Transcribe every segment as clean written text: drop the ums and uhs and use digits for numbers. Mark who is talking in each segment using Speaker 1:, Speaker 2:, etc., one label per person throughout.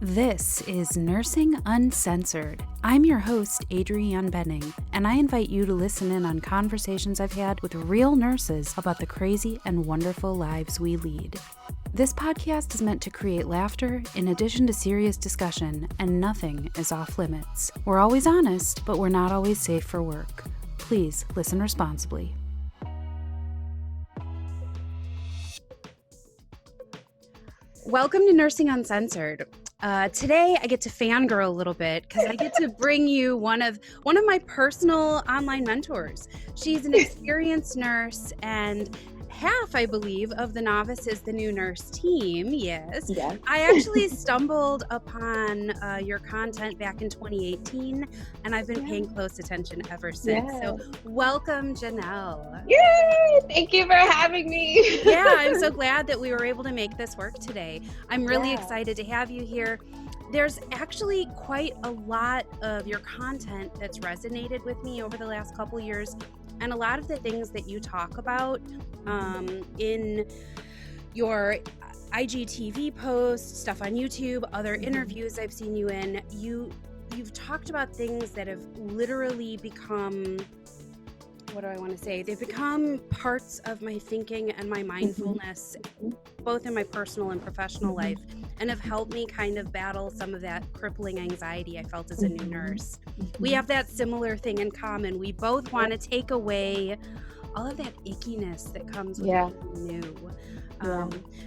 Speaker 1: This is Nursing Uncensored. I'm your host, Adrianne Benning, and I invite you to listen in on conversations I've had with real nurses about the crazy and wonderful lives we lead. This podcast is meant to create laughter in addition to serious discussion, and nothing is off limits. We're always honest, but we're not always safe for work. Please listen responsibly. Welcome to Nursing Uncensored. Today I get to fangirl a little bit because I get to bring you one of my personal online mentors. She's an experienced nurse, and half, I believe, of the Novice is the new nurse team. Yes. I actually stumbled upon your content back in 2018, and I've been paying close attention ever since. So welcome, Jannel.
Speaker 2: Yay! Thank you for having me.
Speaker 1: Yeah, I'm so glad that we were able to make this work today. I'm really excited to have you here. There's actually quite a lot of your content that's resonated with me over the last couple of years. And a lot of the things that you talk about in your IGTV posts, stuff on YouTube, other interviews I've seen you in, you've talked about things that have literally become, what do I want to say? They've become parts of my thinking and my mindfulness, both in my personal and professional life, and have helped me kind of battle some of that crippling anxiety I felt as a new nurse. We have that similar thing in common. We both want to take away all of that ickiness that comes with being new.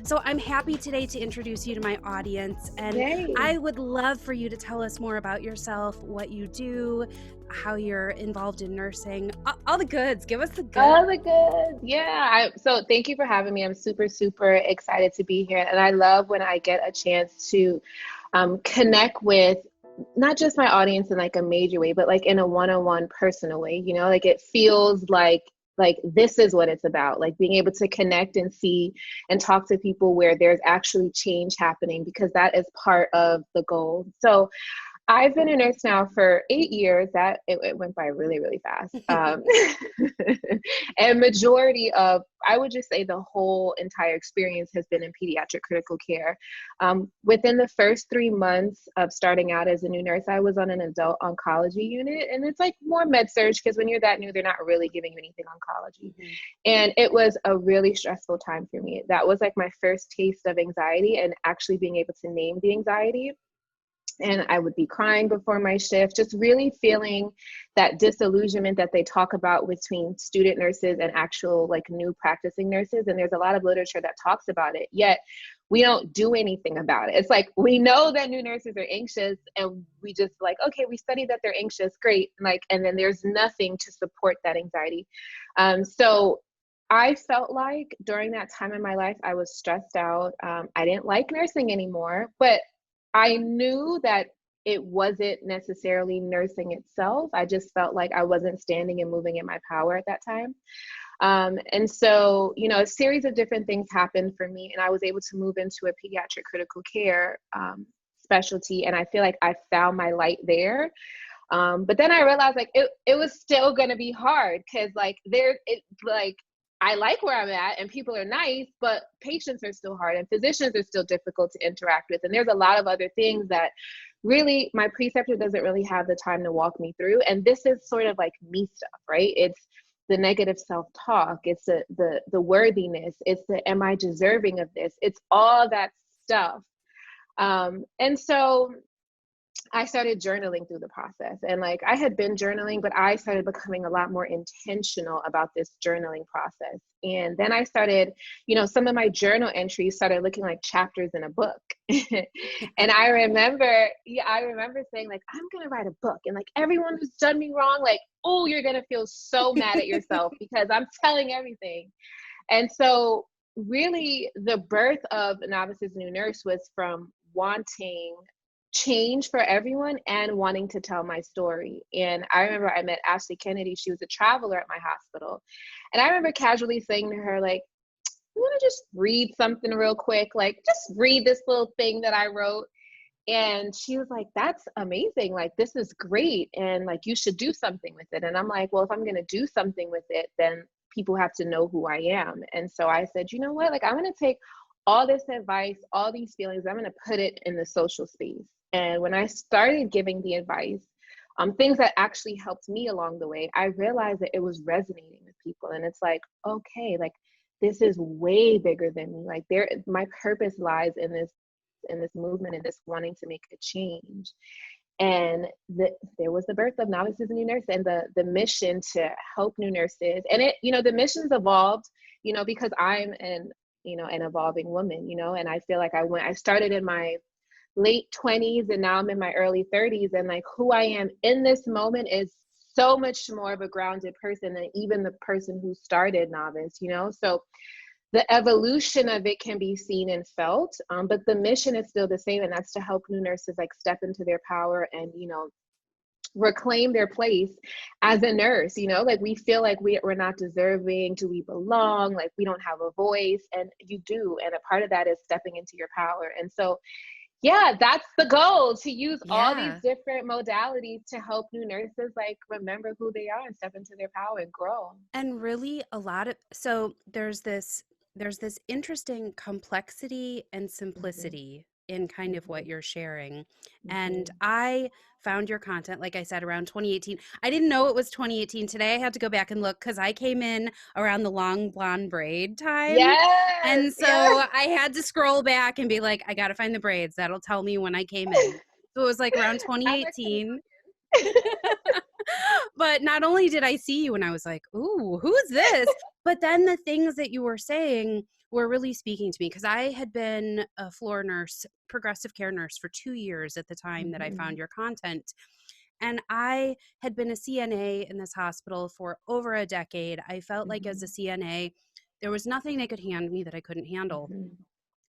Speaker 1: So I'm happy today to introduce you to my audience, and I would love for you to tell us more about yourself, what you do, how you're involved in nursing, all the goods. Give us the goods.
Speaker 2: All the goods. Yeah. So thank you for having me. I'm super, super excited to be here. And I love when I get a chance to connect with not just my audience in like a major way, but like in a one-on-one personal way, you know, like it feels like this is what it's about, like being able to connect and see and talk to people where there's actually change happening, because that is part of the goal. So I've been a nurse now for 8 years. That it went by really, really fast. And majority of, I would just say the whole entire experience has been in pediatric critical care. Within the first 3 months of starting out as a new nurse, I was on an adult oncology unit, and it's like more med surg, because when you're that new, they're not really giving you anything oncology. And it was a really stressful time for me. That was like my first taste of anxiety, and actually being able to name the anxiety. And I would be crying before my shift, just really feeling that disillusionment that they talk about between student nurses and actual like new practicing nurses. And there's a lot of literature that talks about it, yet we don't do anything about it. It's like, we know that new nurses are anxious, and we just like, okay, we study that they're anxious, great. Like, and then there's nothing to support that anxiety. So I felt like during that time in my life, I was stressed out. I didn't like nursing anymore, but I knew that it wasn't necessarily nursing itself. I just felt like I wasn't standing and moving in my power at that time. And so, you know, a series of different things happened for me, and I was able to move into a pediatric critical care specialty. And I feel like I found my light there. But then I realized like it was still going to be hard, because like I like where I'm at and people are nice, but patients are still hard and physicians are still difficult to interact with. And there's a lot of other things that really my preceptor doesn't really have the time to walk me through. And this is sort of like me stuff, right? It's the negative self-talk. It's the worthiness. It's the, am I deserving of this? It's all that stuff. And so I started journaling through the process, and like I had been journaling, but I started becoming a lot more intentional about this journaling process. And then I started, you know, some of my journal entries started looking like chapters in a book. And I remember saying like, I'm going to write a book, and like everyone who's done me wrong, like, oh, you're going to feel so mad at yourself because I'm telling everything. And so really the birth of Novice's New Nurse was from wanting change for everyone and wanting to tell my story. And I remember I met Ashley Kennedy. She was a traveler at my hospital. And I remember casually saying to her, like, you want to just read something real quick? Like, just read this little thing that I wrote. And she was like, that's amazing. Like, this is great. And like, you should do something with it. And I'm like, well, if I'm going to do something with it, then people have to know who I am. And so I said, you know what? Like, I'm going to take all this advice, all these feelings, I'm going to put it in the social space. And when I started giving the advice, things that actually helped me along the way, I realized that it was resonating with people. And it's like, okay, like this is way bigger than me. Like my purpose lies in this movement and this wanting to make a change. And there was the birth of Novices and New Nurse, and the mission to help new nurses. And it, the mission's evolved, because I'm an evolving woman, and I feel like I started in my late 20s and now I'm in my early 30s, and like who I am in this moment is so much more of a grounded person than even the person who started Novice, so the evolution of it can be seen and felt, but the mission is still the same, and that's to help new nurses like step into their power and reclaim their place as a nurse. Like we feel like we're not deserving. Do we belong? Like we don't have a voice, and you do, and a part of that is stepping into your power. And so yeah, that's the goal, to use all these
Speaker 1: Yeah.
Speaker 2: different modalities to help new nurses like remember who they are and step into their power and grow.
Speaker 1: And really so there's this interesting complexity and
Speaker 2: Mhm,
Speaker 1: simplicity in kind of what
Speaker 2: mhm,
Speaker 1: you're sharing. And
Speaker 2: mhm.
Speaker 1: I found your content, like I said, around 2018. I didn't know it was 2018. Today I had to go back and look because I came in around the long blonde braid time.
Speaker 2: Yes,
Speaker 1: And
Speaker 2: yes.
Speaker 1: so I had to scroll back and be like, I got to find the braids. That'll tell me when I came in. So it was like around
Speaker 2: I'm actually
Speaker 1: 2018.
Speaker 2: talking.
Speaker 1: But not only did I see you and I was like, "Ooh, who's this?" But then the things that you were saying were really speaking to me because I had been a floor nurse, progressive care nurse for 2 years at the time that I found
Speaker 2: Mhm,
Speaker 1: your content. And I had been a CNA in this hospital for over a decade. I felt like as a
Speaker 2: mhm,
Speaker 1: CNA, there was nothing they could hand me that I couldn't handle.
Speaker 2: mhm,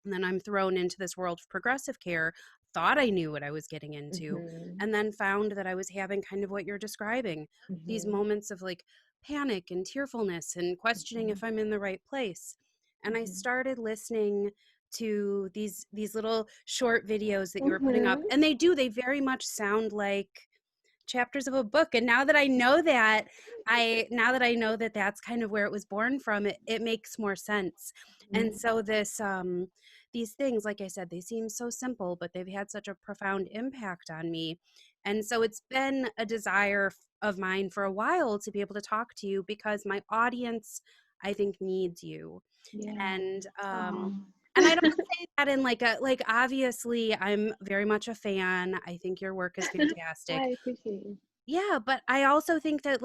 Speaker 1: And then I'm thrown into this world of progressive care, thought I knew what I was getting into,
Speaker 2: mhm,
Speaker 1: and then found that I was having kind of what you're describing, these
Speaker 2: mhm,
Speaker 1: moments of like panic and tearfulness and questioning
Speaker 2: mhm,
Speaker 1: if I'm in the right place. And I
Speaker 2: mhm.
Speaker 1: started listening to these little short videos that you were putting up,
Speaker 2: Mhm.
Speaker 1: and they very much sound like chapters of a book. And now that I know that, that's kind of where it was born from, it makes more sense. And
Speaker 2: Mhm.
Speaker 1: so these things, like I said, they seem so simple, but they've had such a profound impact on me. And so it's been a desire of mine for a while to be able to talk to you because my audience, I think, needs you.
Speaker 2: Yeah.
Speaker 1: And
Speaker 2: Oh.
Speaker 1: and I don't say that in obviously I'm very much a fan. I think your work is fantastic.
Speaker 2: I appreciate you.
Speaker 1: Yeah, but I also think that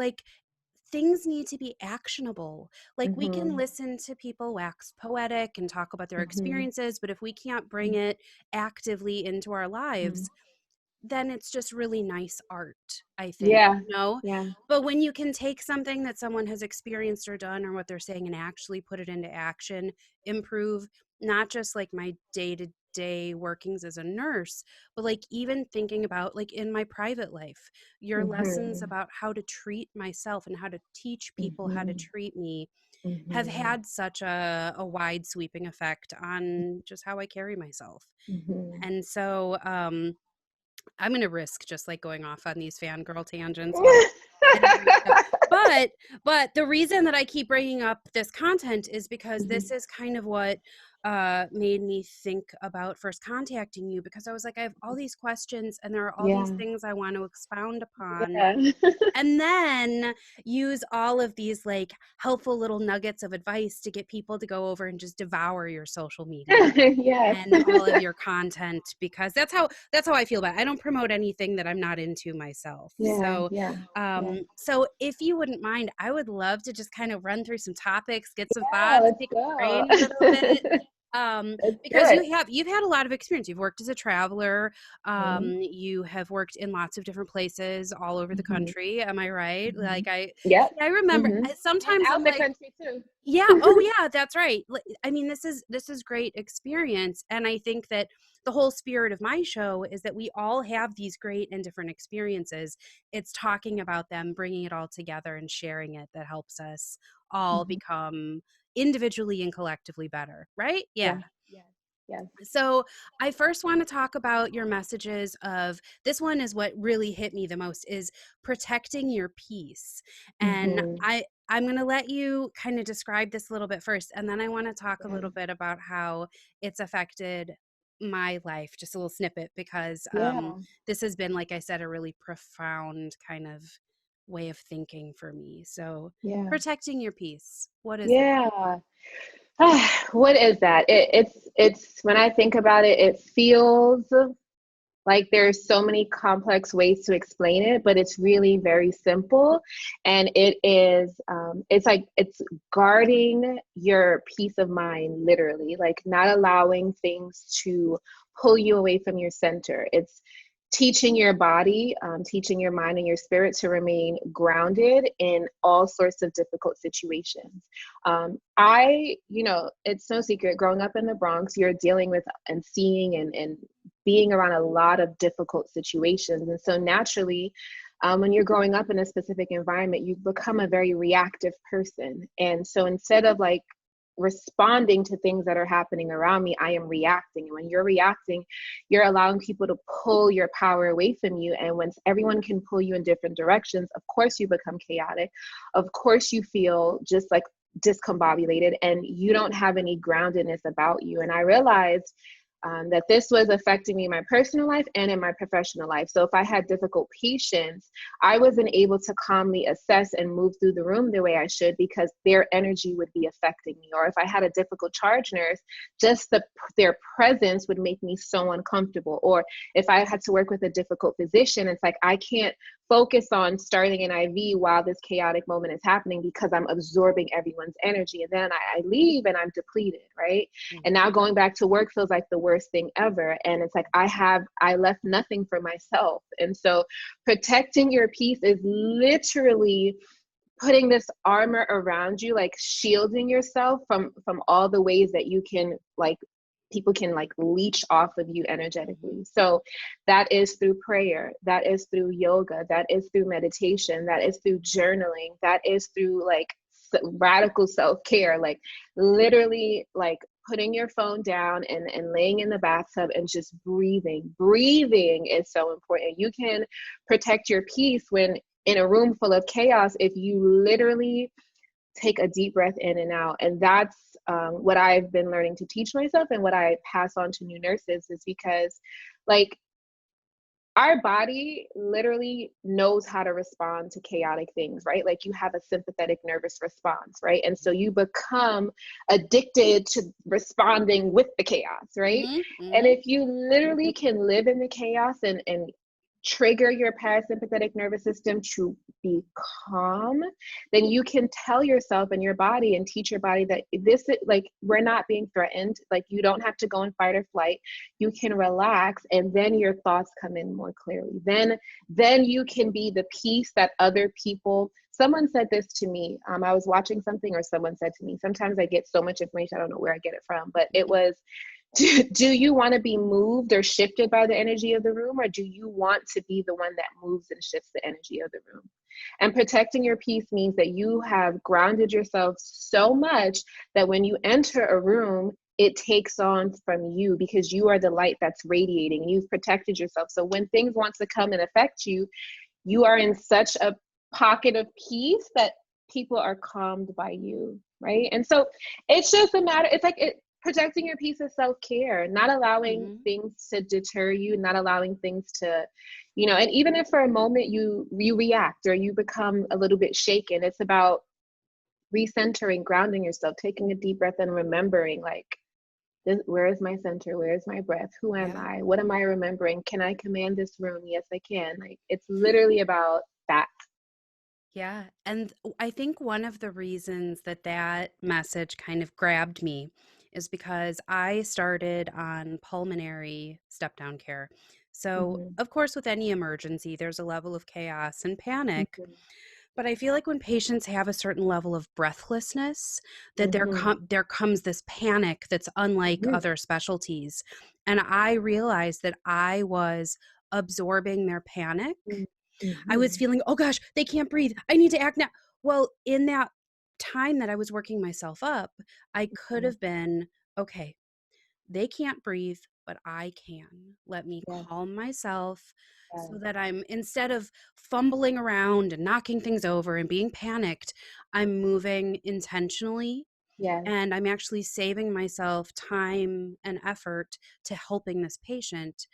Speaker 1: things need to be actionable. Like we can
Speaker 2: Mhm,
Speaker 1: listen to people wax poetic and talk about their
Speaker 2: mhm,
Speaker 1: experiences, but if we can't bring it actively into our
Speaker 2: mhm.
Speaker 1: lives, then it's just really nice art, I think,
Speaker 2: Yeah,
Speaker 1: you know?
Speaker 2: yeah.
Speaker 1: But when you can take something that someone has experienced or done or what they're saying and actually put it into action, improve not just like my day to day workings as a nurse, but like even thinking about like in my private life, your lessons
Speaker 2: Mhm,
Speaker 1: about how to treat myself and how to teach people how to
Speaker 2: mhm,
Speaker 1: treat me have
Speaker 2: mhm,
Speaker 1: had such a wide sweeping effect on just how I carry myself.
Speaker 2: mhm.
Speaker 1: And so, I'm gonna risk just like going off on these fangirl tangents while interviewing stuff. But the reason that I keep bringing up this content is because this
Speaker 2: Mhm.
Speaker 1: is kind of what made me think about first contacting you because I was like, I have all these questions and there are all these
Speaker 2: Yeah,
Speaker 1: things I want to expound upon
Speaker 2: yeah.
Speaker 1: and then use all of these like helpful little nuggets of advice to get people to go over and just devour your social media
Speaker 2: Yes.
Speaker 1: and all of your content because that's how I feel about it. I don't promote anything that I'm not into myself.
Speaker 2: Yeah, yeah, yeah.
Speaker 1: So if you wouldn't mind, I would love to just kind of run through some topics, get some
Speaker 2: Yeah,
Speaker 1: thoughts,
Speaker 2: let's
Speaker 1: pick your
Speaker 2: go.
Speaker 1: brain a little bit.
Speaker 2: Let's do
Speaker 1: Because
Speaker 2: it.
Speaker 1: you've had a lot of experience. You've worked as a traveler.
Speaker 2: Mhm,
Speaker 1: You have worked in lots of different places all over the
Speaker 2: mhm,
Speaker 1: country. Am I right?
Speaker 2: mhm.
Speaker 1: See,
Speaker 2: Yep.
Speaker 1: I remember
Speaker 2: Mhm. And
Speaker 1: sometimes
Speaker 2: out
Speaker 1: I'm
Speaker 2: the
Speaker 1: like,
Speaker 2: country too.
Speaker 1: yeah, oh yeah, that's right. I mean, this is great experience, and I think that the whole spirit of my show is that we all have these great and different experiences. It's talking about them, bringing it all together, and sharing it that helps us all
Speaker 2: Mhm.
Speaker 1: become individually and collectively better, right? Yeah.
Speaker 2: Yeah, yeah. Yes.
Speaker 1: So I first want to talk about your messages of this one is what really hit me the most is protecting your peace. And
Speaker 2: Mm-hmm.
Speaker 1: I'm going to let you kind of describe this a little bit first, and then I want to talk a little bit about how it's affected my life, just a little snippet, because
Speaker 2: Yeah.
Speaker 1: this has been, like I said, a really profound kind of way of thinking for me. So
Speaker 2: Yeah.
Speaker 1: protecting your peace, what is that?
Speaker 2: Yeah. What is that? It's when I think about it, it feels like there's so many complex ways to explain it, but it's really very simple. And it's like it's guarding your peace of mind, literally, like not allowing things to pull you away from your center. It's teaching your body, teaching your mind and your spirit to remain grounded in all sorts of difficult situations. It's no secret, growing up in the Bronx, you're dealing with and seeing and being around a lot of difficult situations. And so naturally, when you're growing up in a specific environment, you become a very reactive person. And so instead of like responding to things that are happening around me, I am reacting. And when you're reacting, you're allowing people to pull your power away from you. And once everyone can pull you in different directions, of course you become chaotic. Of course you feel just like discombobulated and you don't have any groundedness about you. And I realized that this was affecting me in my personal life and in my professional life. So if I had difficult patients, I wasn't able to calmly assess and move through the room the way I should because their energy would be affecting me. Or if I had a difficult charge nurse, just their presence would make me so uncomfortable. Or if I had to work with a difficult physician, it's like I can't focus on starting an IV while this chaotic moment is happening because I'm absorbing everyone's energy. And then I leave and I'm depleted, right? And now going back to work feels like the worst thing ever. And it's like I left nothing for myself. And so protecting your peace is literally putting this armor around you, like shielding yourself from all the ways that you can like people can like leech off of you energetically. So that is through prayer, that is through yoga, that is through meditation, that is through journaling, that is through like radical self-care, like literally like putting your phone down and laying in the bathtub and just breathing is so important. You can protect your peace when in a room full of chaos if you literally take a deep breath in and out. And that's what I've been learning to teach myself and what I pass on to new nurses is because like our body literally knows how to respond to chaotic things, right? Like you have a sympathetic nervous response, right? And so you become addicted to responding with the chaos, right? And if you literally can live in the chaos and trigger your parasympathetic nervous system to be calm, then you can tell yourself and your body and teach your body that this is like, we're not being threatened. Like you don't have to go in fight or flight. You can relax and then your thoughts come in more clearly. Then you can be the peace that other people, someone said this to me. I was watching something or someone said to me, sometimes I get so much information, I don't know where I get it from, but it was, do you want to be moved or shifted by the energy of the room, or do you want to be the one that moves and shifts the energy of the room? And protecting your peace means that you have grounded yourself so much that when you enter a room, it takes on from you because you are the light that's radiating. You've protected yourself. So when things want to come and affect you, you are in such a pocket of peace that people are calmed by you, right? And so it's just a matter, it's like protecting your peace is self-care, not allowing things to deter you, not allowing things to, and even if for a moment you react or you become a little bit shaken, it's about recentering, grounding yourself, taking a deep breath and remembering like, where is my center? Where is my breath? Who am I? What am I remembering? Can I command this room? Yes, I can. Like it's literally about that.
Speaker 1: Yeah. And I think one of the reasons that message kind of grabbed me is because I started on pulmonary step down care. So,
Speaker 2: Mm-hmm.
Speaker 1: of course, with any emergency, there's a level of chaos and panic.
Speaker 2: Mm-hmm.
Speaker 1: But I feel like when patients have a certain level of breathlessness, that
Speaker 2: Mm-hmm.
Speaker 1: there comes this panic that's unlike
Speaker 2: Mm-hmm.
Speaker 1: other specialties. And I realized that I was absorbing their panic. I was
Speaker 2: Mm-hmm.
Speaker 1: feeling, oh gosh, they can't breathe. I need to act now. Well, in that time that I was working myself up, I could have been, okay, they can't breathe, but I can. Let me
Speaker 2: Yes.
Speaker 1: calm myself
Speaker 2: Yes.
Speaker 1: so that I'm, instead of fumbling around and knocking things over and being panicked, I'm moving intentionally,
Speaker 2: Yes.
Speaker 1: and I'm actually saving myself time and effort to helping this patient,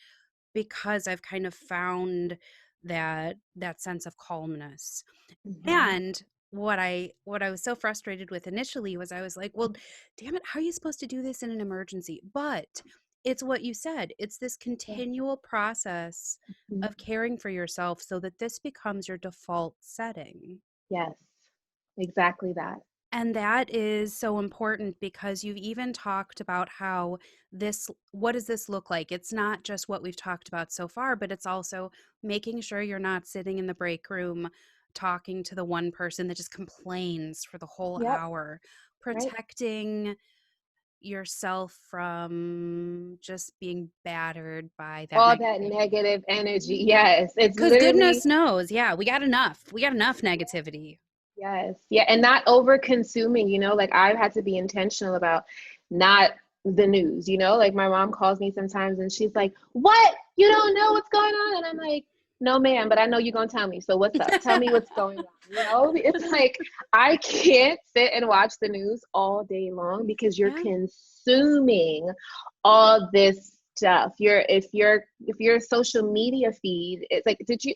Speaker 1: because I've kind of found that sense of calmness.
Speaker 2: Mhm.
Speaker 1: And what I was so frustrated with initially was, I was like, well, damn it, how are you supposed to do this in an emergency? But it's what you said. It's this
Speaker 2: Yeah.
Speaker 1: continual process
Speaker 2: Mhm.
Speaker 1: of caring for yourself so that this becomes your default setting.
Speaker 2: Yes. Exactly that.
Speaker 1: And that is so important, because you've even talked about how this, what does this look like? It's not just what we've talked about so far, but it's also making sure you're not sitting in the break room talking to the one person that just complains for the whole
Speaker 2: Yep.
Speaker 1: hour,
Speaker 2: Right.
Speaker 1: protecting yourself from just being battered by that
Speaker 2: All that
Speaker 1: negativity.
Speaker 2: negative energy. Yes. It's
Speaker 1: Because
Speaker 2: literally,
Speaker 1: goodness knows, yeah, we got enough. We got enough negativity.
Speaker 2: yes. Yeah. And not over consuming, like I've had to be intentional about not the news, like my mom calls me sometimes and she's like, "What? You don't know what's going on?" And I'm like, "No, ma'am, but I know you're going to tell me. So what's up? Tell me what's going on." It's like I can't sit and watch the news all day long because you're
Speaker 1: Yeah.
Speaker 2: consuming all this stuff. If your social media feed, it's like, did you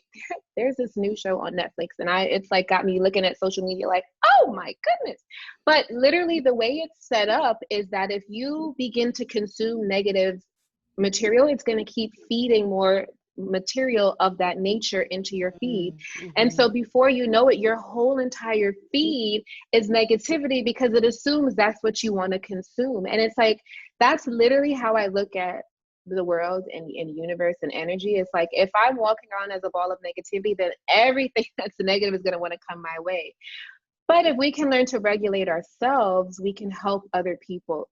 Speaker 2: there's this new show on Netflix and it's like got me looking at social media like, oh my goodness. But literally the way it's set up is that if you begin to consume negative material, it's going to keep feeding more material of that nature into your feed. And
Speaker 1: Mm-hmm.
Speaker 2: so before you know it, your whole entire feed is negativity because it assumes that's what you want to consume. And it's like, that's literally how I look at the world and universe and energy. It's like, if I'm walking around as a ball of negativity, then everything that's negative is going to want to come my way. But if we can learn to regulate ourselves, we can help other people.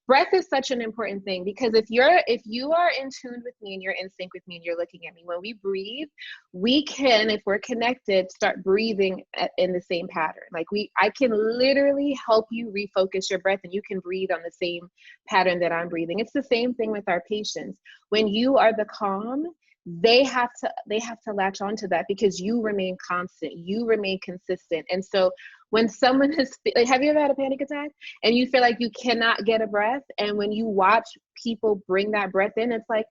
Speaker 2: Breath is such an important thing because if you are in tune with me and you're in sync with me and you're looking at me, when we breathe, we can, if we're connected, start breathing in the same pattern. Like I can literally help you refocus your breath and you can breathe on the same pattern that I'm breathing. It's the same thing with our patients. When you are the calm, they have to latch onto that because you remain constant, you remain consistent. And so when someone is like, have you ever had a panic attack and you feel like you cannot get a breath, and when you watch people bring that breath in, it's like,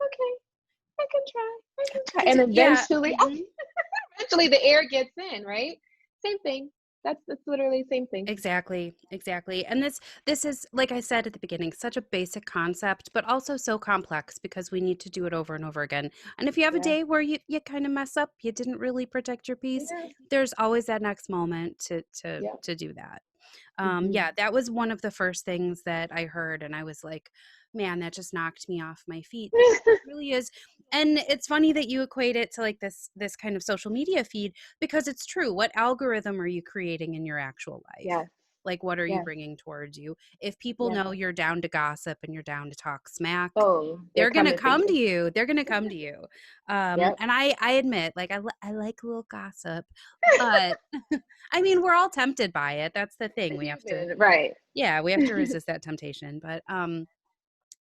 Speaker 2: okay, I can try, and
Speaker 1: Yeah.
Speaker 2: eventually
Speaker 1: Mhm.
Speaker 2: eventually the air gets in, right? Same thing. That's literally the same thing.
Speaker 1: Exactly, exactly. And this is, like I said at the beginning, such a basic concept, but also so complex because we need to do it over and over again. And if you have a
Speaker 2: Yeah.
Speaker 1: day where you kind of mess up, you didn't really protect your peace,
Speaker 2: Yeah.
Speaker 1: there's always that next moment to to
Speaker 2: Yeah.
Speaker 1: to do that.
Speaker 2: Hmm.
Speaker 1: Yeah, that was one of the first things that I heard, and I was like, man, that just knocked me off my feet, because it really is. And it's funny that you equate it to like this kind of social media feed, because it's true. What algorithm are you creating in your actual life?
Speaker 2: Yes.
Speaker 1: Like, what are you
Speaker 2: Yes.
Speaker 1: bringing towards you? If people
Speaker 2: Yes.
Speaker 1: know you're down to gossip and you're down to talk smack,
Speaker 2: Oh, they're
Speaker 1: they're gonna
Speaker 2: coming for
Speaker 1: come to
Speaker 2: you.
Speaker 1: you. They're gonna come to you.
Speaker 2: Yep.
Speaker 1: And I admit, like, I like a little gossip, but I mean, we're all tempted by it. That's the thing. We have to,
Speaker 2: Human, right.
Speaker 1: yeah, we have to resist that temptation. But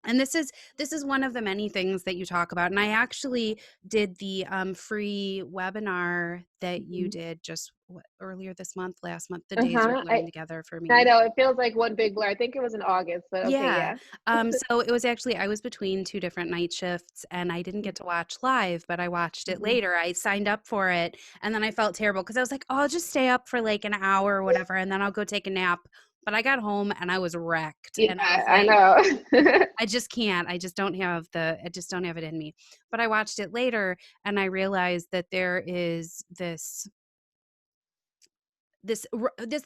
Speaker 1: and this is one of the many things that you talk about. And I actually did the free webinar that you
Speaker 2: Mhm.
Speaker 1: did just earlier this month, last month. The days are
Speaker 2: Uh-huh.
Speaker 1: blurring together for
Speaker 2: I
Speaker 1: me.
Speaker 2: know it feels like one big blur. I think it was in August, but okay,
Speaker 1: Yeah.
Speaker 2: yeah.
Speaker 1: So it was actually, I was between two different night shifts and I didn't get to watch live, but I watched it
Speaker 2: Mhm.
Speaker 1: later. I signed up for it and then I felt terrible because I was like, oh, I'll just stay up for like an hour or whatever and then I'll go take a nap. But I got home and I was wrecked and I
Speaker 2: Yeah,
Speaker 1: was
Speaker 2: I
Speaker 1: like,
Speaker 2: know.
Speaker 1: I just can't. I just don't have it in me. But I watched it later and I realized that there is this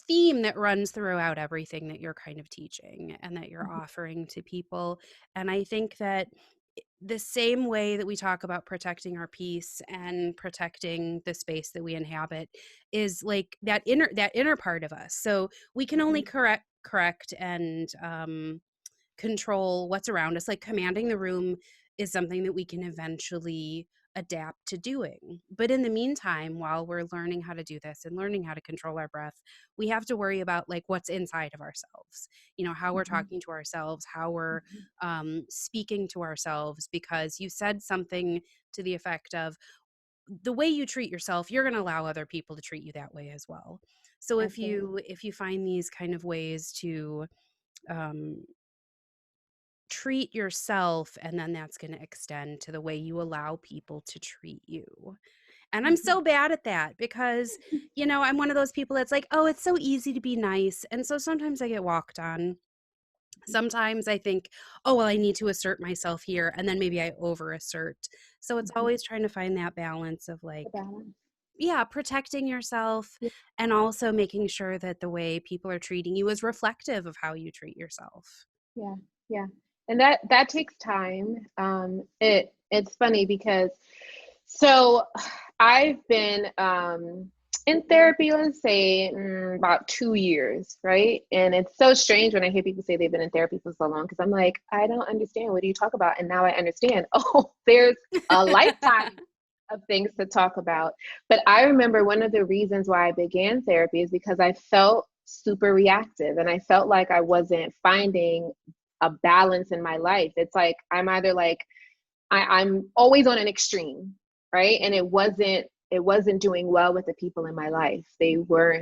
Speaker 1: theme that runs throughout everything that you're kind of teaching and that you're offering to people. And I think that the same way that we talk about protecting our peace and protecting the space that we inhabit is like that inner part of us. So we can only
Speaker 2: Mhm.
Speaker 1: correct and control what's around us. Like commanding the room is something that we can eventually adapt to doing. But in the meantime, while we're learning how to do this and learning how to control our breath, we have to worry about like what's inside of ourselves, you know, how we're
Speaker 2: Mm-hmm.
Speaker 1: talking to ourselves, how we're
Speaker 2: Mm-hmm.
Speaker 1: speaking to ourselves, because you said something to the effect of the way you treat yourself, you're going to allow other people to treat you that way as well. So
Speaker 2: Absolutely.
Speaker 1: if you find these kind of ways to um, treat yourself, and then that's going to extend to the way you allow people to treat you. And I'm
Speaker 2: Mm-hmm.
Speaker 1: so bad at that because, you know, I'm one of those people that's like, oh, it's so easy to be nice. And so sometimes I get walked on. Sometimes I think, oh, well, I need to assert myself here. And then maybe I over assert. So it's
Speaker 2: Mm-hmm.
Speaker 1: always trying to find that balance of like,
Speaker 2: The balance.
Speaker 1: yeah, protecting yourself
Speaker 2: Yeah.
Speaker 1: and also making sure that the way people are treating you is reflective of how you treat yourself.
Speaker 2: Yeah. Yeah. And that takes time. It's funny because so I've been in therapy, let's say about 2 years, right? And it's so strange when I hear people say they've been in therapy for so long because I'm like, I don't understand. What do you talk about? And now I understand. Oh, there's a lifetime of things to talk about. But I remember one of the reasons why I began therapy is because I felt super reactive and I felt like I wasn't finding a balance in my life. It's like I'm either like I'm always on an extreme, right? And it wasn't doing well with the people in my life. They were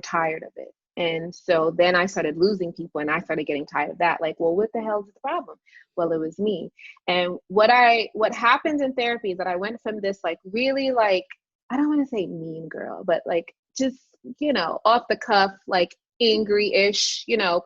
Speaker 2: tired of it. And so then I started losing people and I started getting tired of that. Like, well, what the hell is the problem? Well, it was me. And what happened in therapy is that I went from this like really like, I don't want to say mean girl, but like just, off the cuff, like angry-ish,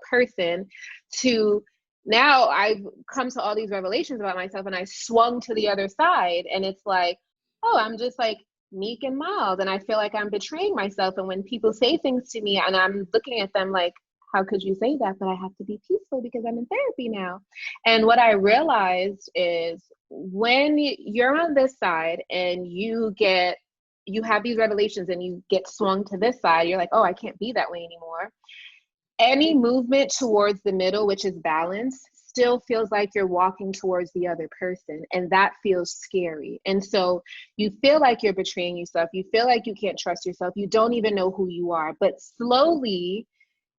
Speaker 2: person to now I've come to all these revelations about myself and I swung to the other side and it's like, oh, I'm just like meek and mild and I feel like I'm betraying myself. And when people say things to me and I'm looking at them like, how could you say that? But I have to be peaceful because I'm in therapy now. And what I realized is when you're on this side and you have these revelations and you get swung to this side, you're like, oh, I can't be that way anymore. Any movement towards the middle, which is balance, still feels like you're walking towards the other person. And that feels scary. And so you feel like you're betraying yourself. You feel like you can't trust yourself. You don't even know who you are. But slowly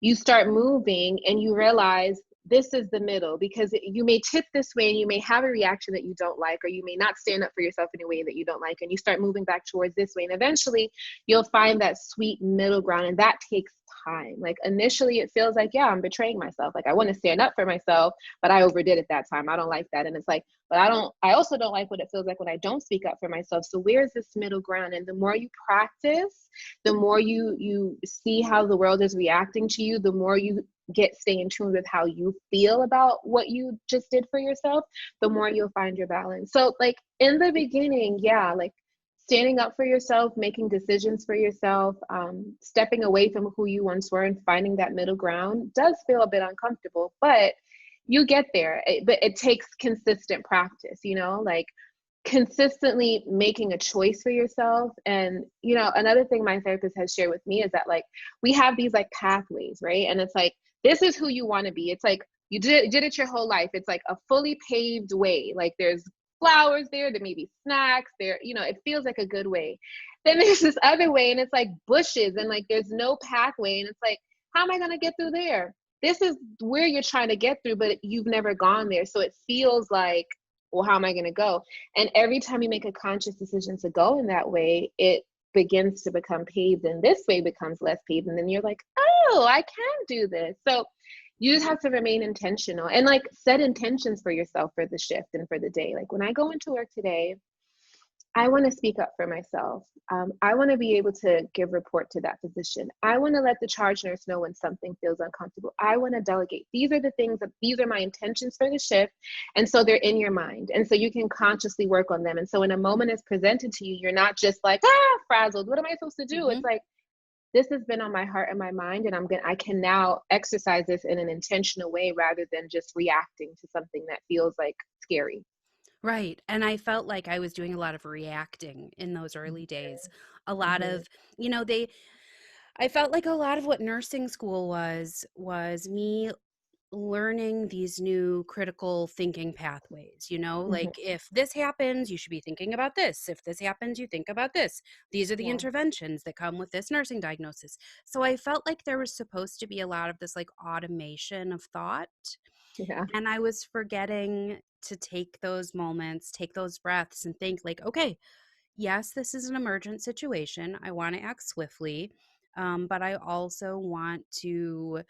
Speaker 2: you start moving and you realize this is the middle because you may tip this way and you may have a reaction that you don't like, or you may not stand up for yourself in a way that you don't like. And you start moving back towards this way. And eventually you'll find that sweet middle ground. And that takes time. Like initially it feels like, yeah, I'm betraying myself. Like I want to stand up for myself, but I overdid it that time. I don't like that. And it's like, but I also don't like what it feels like when I don't speak up for myself. So where's this middle ground? And the more you practice, the more you see how the world is reacting to you, the more you stay in tune with how you feel about what you just did for yourself, the more you'll find your balance. So like in the beginning, yeah, like standing up for yourself, making decisions for yourself, stepping away from who you once were and finding that middle ground does feel a bit uncomfortable, but you get there. But it takes consistent practice, like consistently making a choice for yourself. And another thing my therapist has shared with me is that like we have these like pathways, right? And it's like this is who you want to be. It's like you did it your whole life. It's like a fully paved way. Like there's flowers there may be snacks there, it feels like a good way. Then there's this other way and it's like bushes and like there's no pathway and it's like, how am I going to get through there? This is where you're trying to get through, but you've never gone there. So it feels like, well, how am I going to go? And every time you make a conscious decision to go in that way, it begins to become paved and this way becomes less paved. And then you're like, oh, I can do this. So you just have to remain intentional and like set intentions for yourself for the shift and for the day. Like when I go into work today, I want to speak up for myself. I want to be able to give report to that physician. I want to let the charge nurse know when something feels uncomfortable. I want to delegate. These are my intentions for the shift. And so they're in your mind. And so you can consciously work on them. And so when a moment is presented to you, you're not just like, frazzled. What am I supposed to do?
Speaker 1: Mm-hmm.
Speaker 2: It's like, this has been on my heart and my mind, and I can now exercise this in an intentional way rather than just reacting to something that feels like scary.
Speaker 1: Right. And I felt like I was doing a lot of reacting in those early days. A lot
Speaker 2: Mm-hmm.
Speaker 1: of, you know, I felt like a lot of what nursing school was me learning these new critical thinking pathways, like
Speaker 2: Mhm.
Speaker 1: if this happens, you should be thinking about this. If this happens, you think about this. These are the
Speaker 2: Yeah.
Speaker 1: interventions that come with this nursing diagnosis. So I felt like there was supposed to be a lot of this like automation of thought.
Speaker 2: Yeah.
Speaker 1: And I was forgetting to take those moments, take those breaths and think like, okay, yes, this is an emergent situation. I want to act swiftly. But I also want to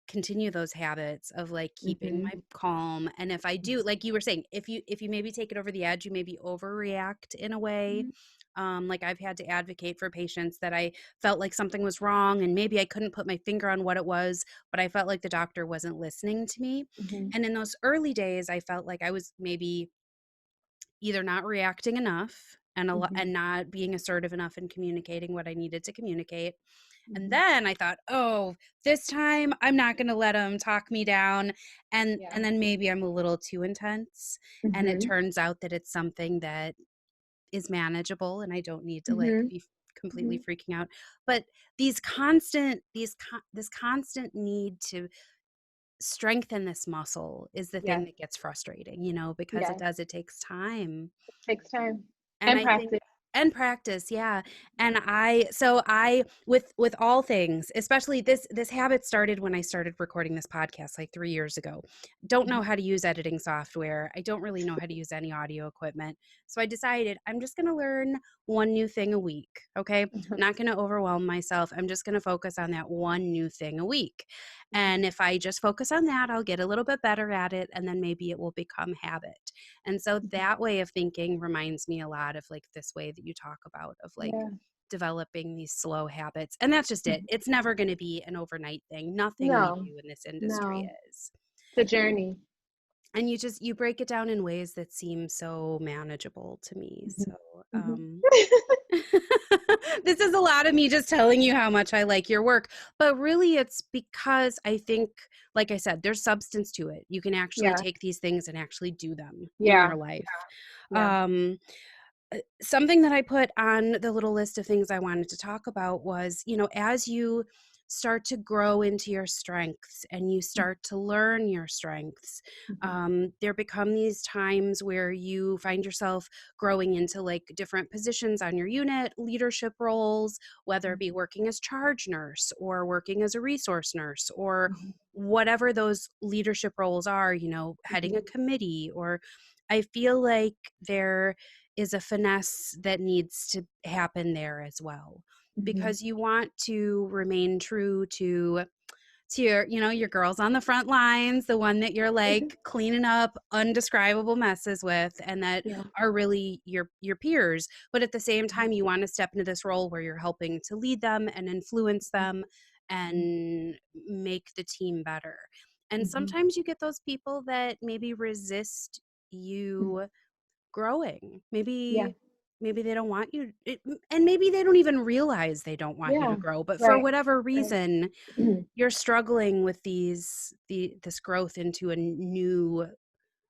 Speaker 1: continue those habits of like keeping my
Speaker 2: Mhm.
Speaker 1: calm. And if I do, like you were saying, if you maybe take it over the edge, you maybe overreact in a way.
Speaker 2: Mhm.
Speaker 1: Like I've had to advocate for patients that I felt like something was wrong and maybe I couldn't put my finger on what it was, but I felt like the doctor wasn't listening to me.
Speaker 2: Mhm.
Speaker 1: And in those early days, I felt like I was maybe either not reacting enough and
Speaker 2: Mhm.
Speaker 1: not being assertive enough in communicating what I needed to communicate. And
Speaker 2: Mhm.
Speaker 1: then I thought, oh, this time I'm not going to let him talk me down.
Speaker 2: Yeah.
Speaker 1: And then maybe I'm a little too intense. And it
Speaker 2: Mhm.
Speaker 1: turns out that it's something that is manageable and I don't need to like
Speaker 2: Mhm.
Speaker 1: be completely
Speaker 2: Mhm.
Speaker 1: freaking out. But this constant need to strengthen this muscle is the thing
Speaker 2: Yes.
Speaker 1: that gets frustrating, because
Speaker 2: Yes.
Speaker 1: it takes time.
Speaker 2: Takes time
Speaker 1: And
Speaker 2: and
Speaker 1: I think
Speaker 2: practice.
Speaker 1: and practice, yeah. And I with all things, especially this habit started when I started recording this podcast like 3 years ago. Don't know
Speaker 2: Mhm.
Speaker 1: how to use editing software. I don't really know how to use any audio equipment. So I decided I'm just going to learn one new thing a week, okay? I'm
Speaker 2: Mhm.
Speaker 1: not going to overwhelm myself. I'm just going to focus on that one new thing a week.
Speaker 2: Mhm.
Speaker 1: And if I just focus on that, I'll get a little bit better at it and then maybe it will become habit. And so
Speaker 2: Mhm.
Speaker 1: that way of thinking reminds me a lot of like this way that you talk about of like
Speaker 2: Yeah.
Speaker 1: developing these slow habits. And that's just it.
Speaker 2: Mhm.
Speaker 1: It's never going to be an overnight thing. Nothing we
Speaker 2: No.
Speaker 1: do in this industry
Speaker 2: No.
Speaker 1: is.
Speaker 2: The journey.
Speaker 1: And you break it down in ways that seem so manageable to me.
Speaker 2: Mhm.
Speaker 1: So,
Speaker 2: Mhm.
Speaker 1: this is a lot of me just telling you how much I like your work, but really it's because I think, like I said, there's substance to it. You can actually
Speaker 2: Yeah.
Speaker 1: take these things and actually do them in
Speaker 2: Yeah.
Speaker 1: your life.
Speaker 2: Yeah.
Speaker 1: Um, Something that I put on the little list of things I wanted to talk about was, as you start to grow into your strengths and you start to learn your strengths,
Speaker 2: Mhm.
Speaker 1: there become these times where you find yourself growing into like different positions on your unit, leadership roles, whether it be working as charge nurse or working as a resource nurse or
Speaker 2: Mhm.
Speaker 1: whatever those leadership roles are, heading a
Speaker 2: Mhm.
Speaker 1: committee. Or I feel like there is a finesse that needs to happen there as well,
Speaker 2: Mhm.
Speaker 1: because you want to remain true to your girls on the front lines, the one that you're
Speaker 2: Mhm.
Speaker 1: like cleaning up undescribable messes with and that
Speaker 2: Yeah.
Speaker 1: are really your peers, but at the same
Speaker 2: Mhm.
Speaker 1: time you want to step into this role where you're helping to lead them and influence them
Speaker 2: Mhm.
Speaker 1: and make the team better. And
Speaker 2: Mhm.
Speaker 1: sometimes you get those people that maybe resist
Speaker 2: Mhm.
Speaker 1: you growing.
Speaker 2: Yeah.
Speaker 1: Maybe they don't want you and maybe they don't even realize they don't want you to
Speaker 2: Yeah.
Speaker 1: grow, but for
Speaker 2: Right.
Speaker 1: whatever
Speaker 2: Right.
Speaker 1: reason, you're struggling with this growth into a new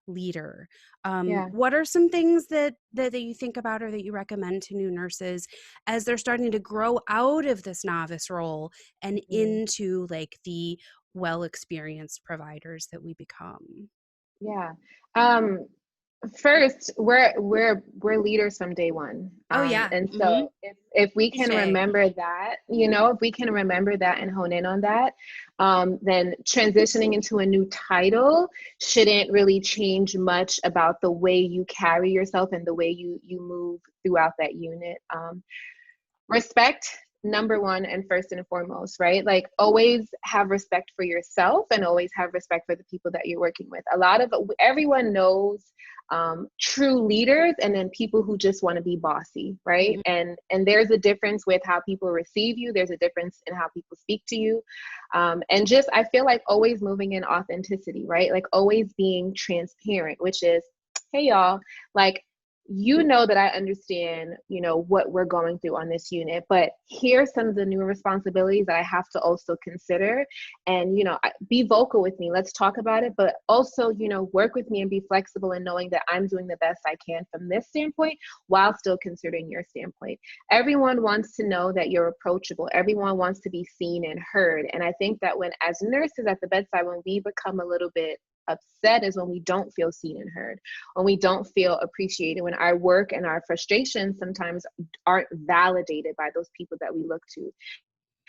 Speaker 1: leader.
Speaker 2: Yeah.
Speaker 1: What are some things that you think about or that you recommend to new nurses as they're starting to grow out of this novice role and
Speaker 2: Mm.
Speaker 1: into like the well experienced providers that we become?
Speaker 2: Yeah. Um, First, we're leaders from day one,
Speaker 1: Oh yeah.
Speaker 2: and
Speaker 1: Mm-hmm.
Speaker 2: so if we can
Speaker 1: Cliche.
Speaker 2: remember that, if we can remember that and hone in on that, then transitioning into a new title shouldn't really change much about the way you carry yourself and the way you move throughout that unit. Respect, number one and first and foremost, right? Like always have respect for yourself and always have respect for the people that you're working with. A lot of everyone knows true leaders and then people who just want to be bossy, right?
Speaker 1: Mm-hmm.
Speaker 2: And there's a difference with how people receive you. There's a difference in how people speak to you. And just I feel like always moving in authenticity, right? Like always being transparent, which is, hey y'all, like you know that I understand, you know, what we're going through on this unit, but here's some of the new responsibilities that I have to also consider. And, you know, be vocal with me. Let's talk about it, but also, you know, work with me and be flexible in knowing that I'm doing the best I can from this standpoint while still considering your standpoint. Everyone wants to know that you're approachable. Everyone wants to be seen and heard. And I think that when, as nurses at the bedside, when we become a little bit upset is when we don't feel seen and heard, when we don't feel appreciated, when our work and our frustrations sometimes aren't validated by those people that we look to.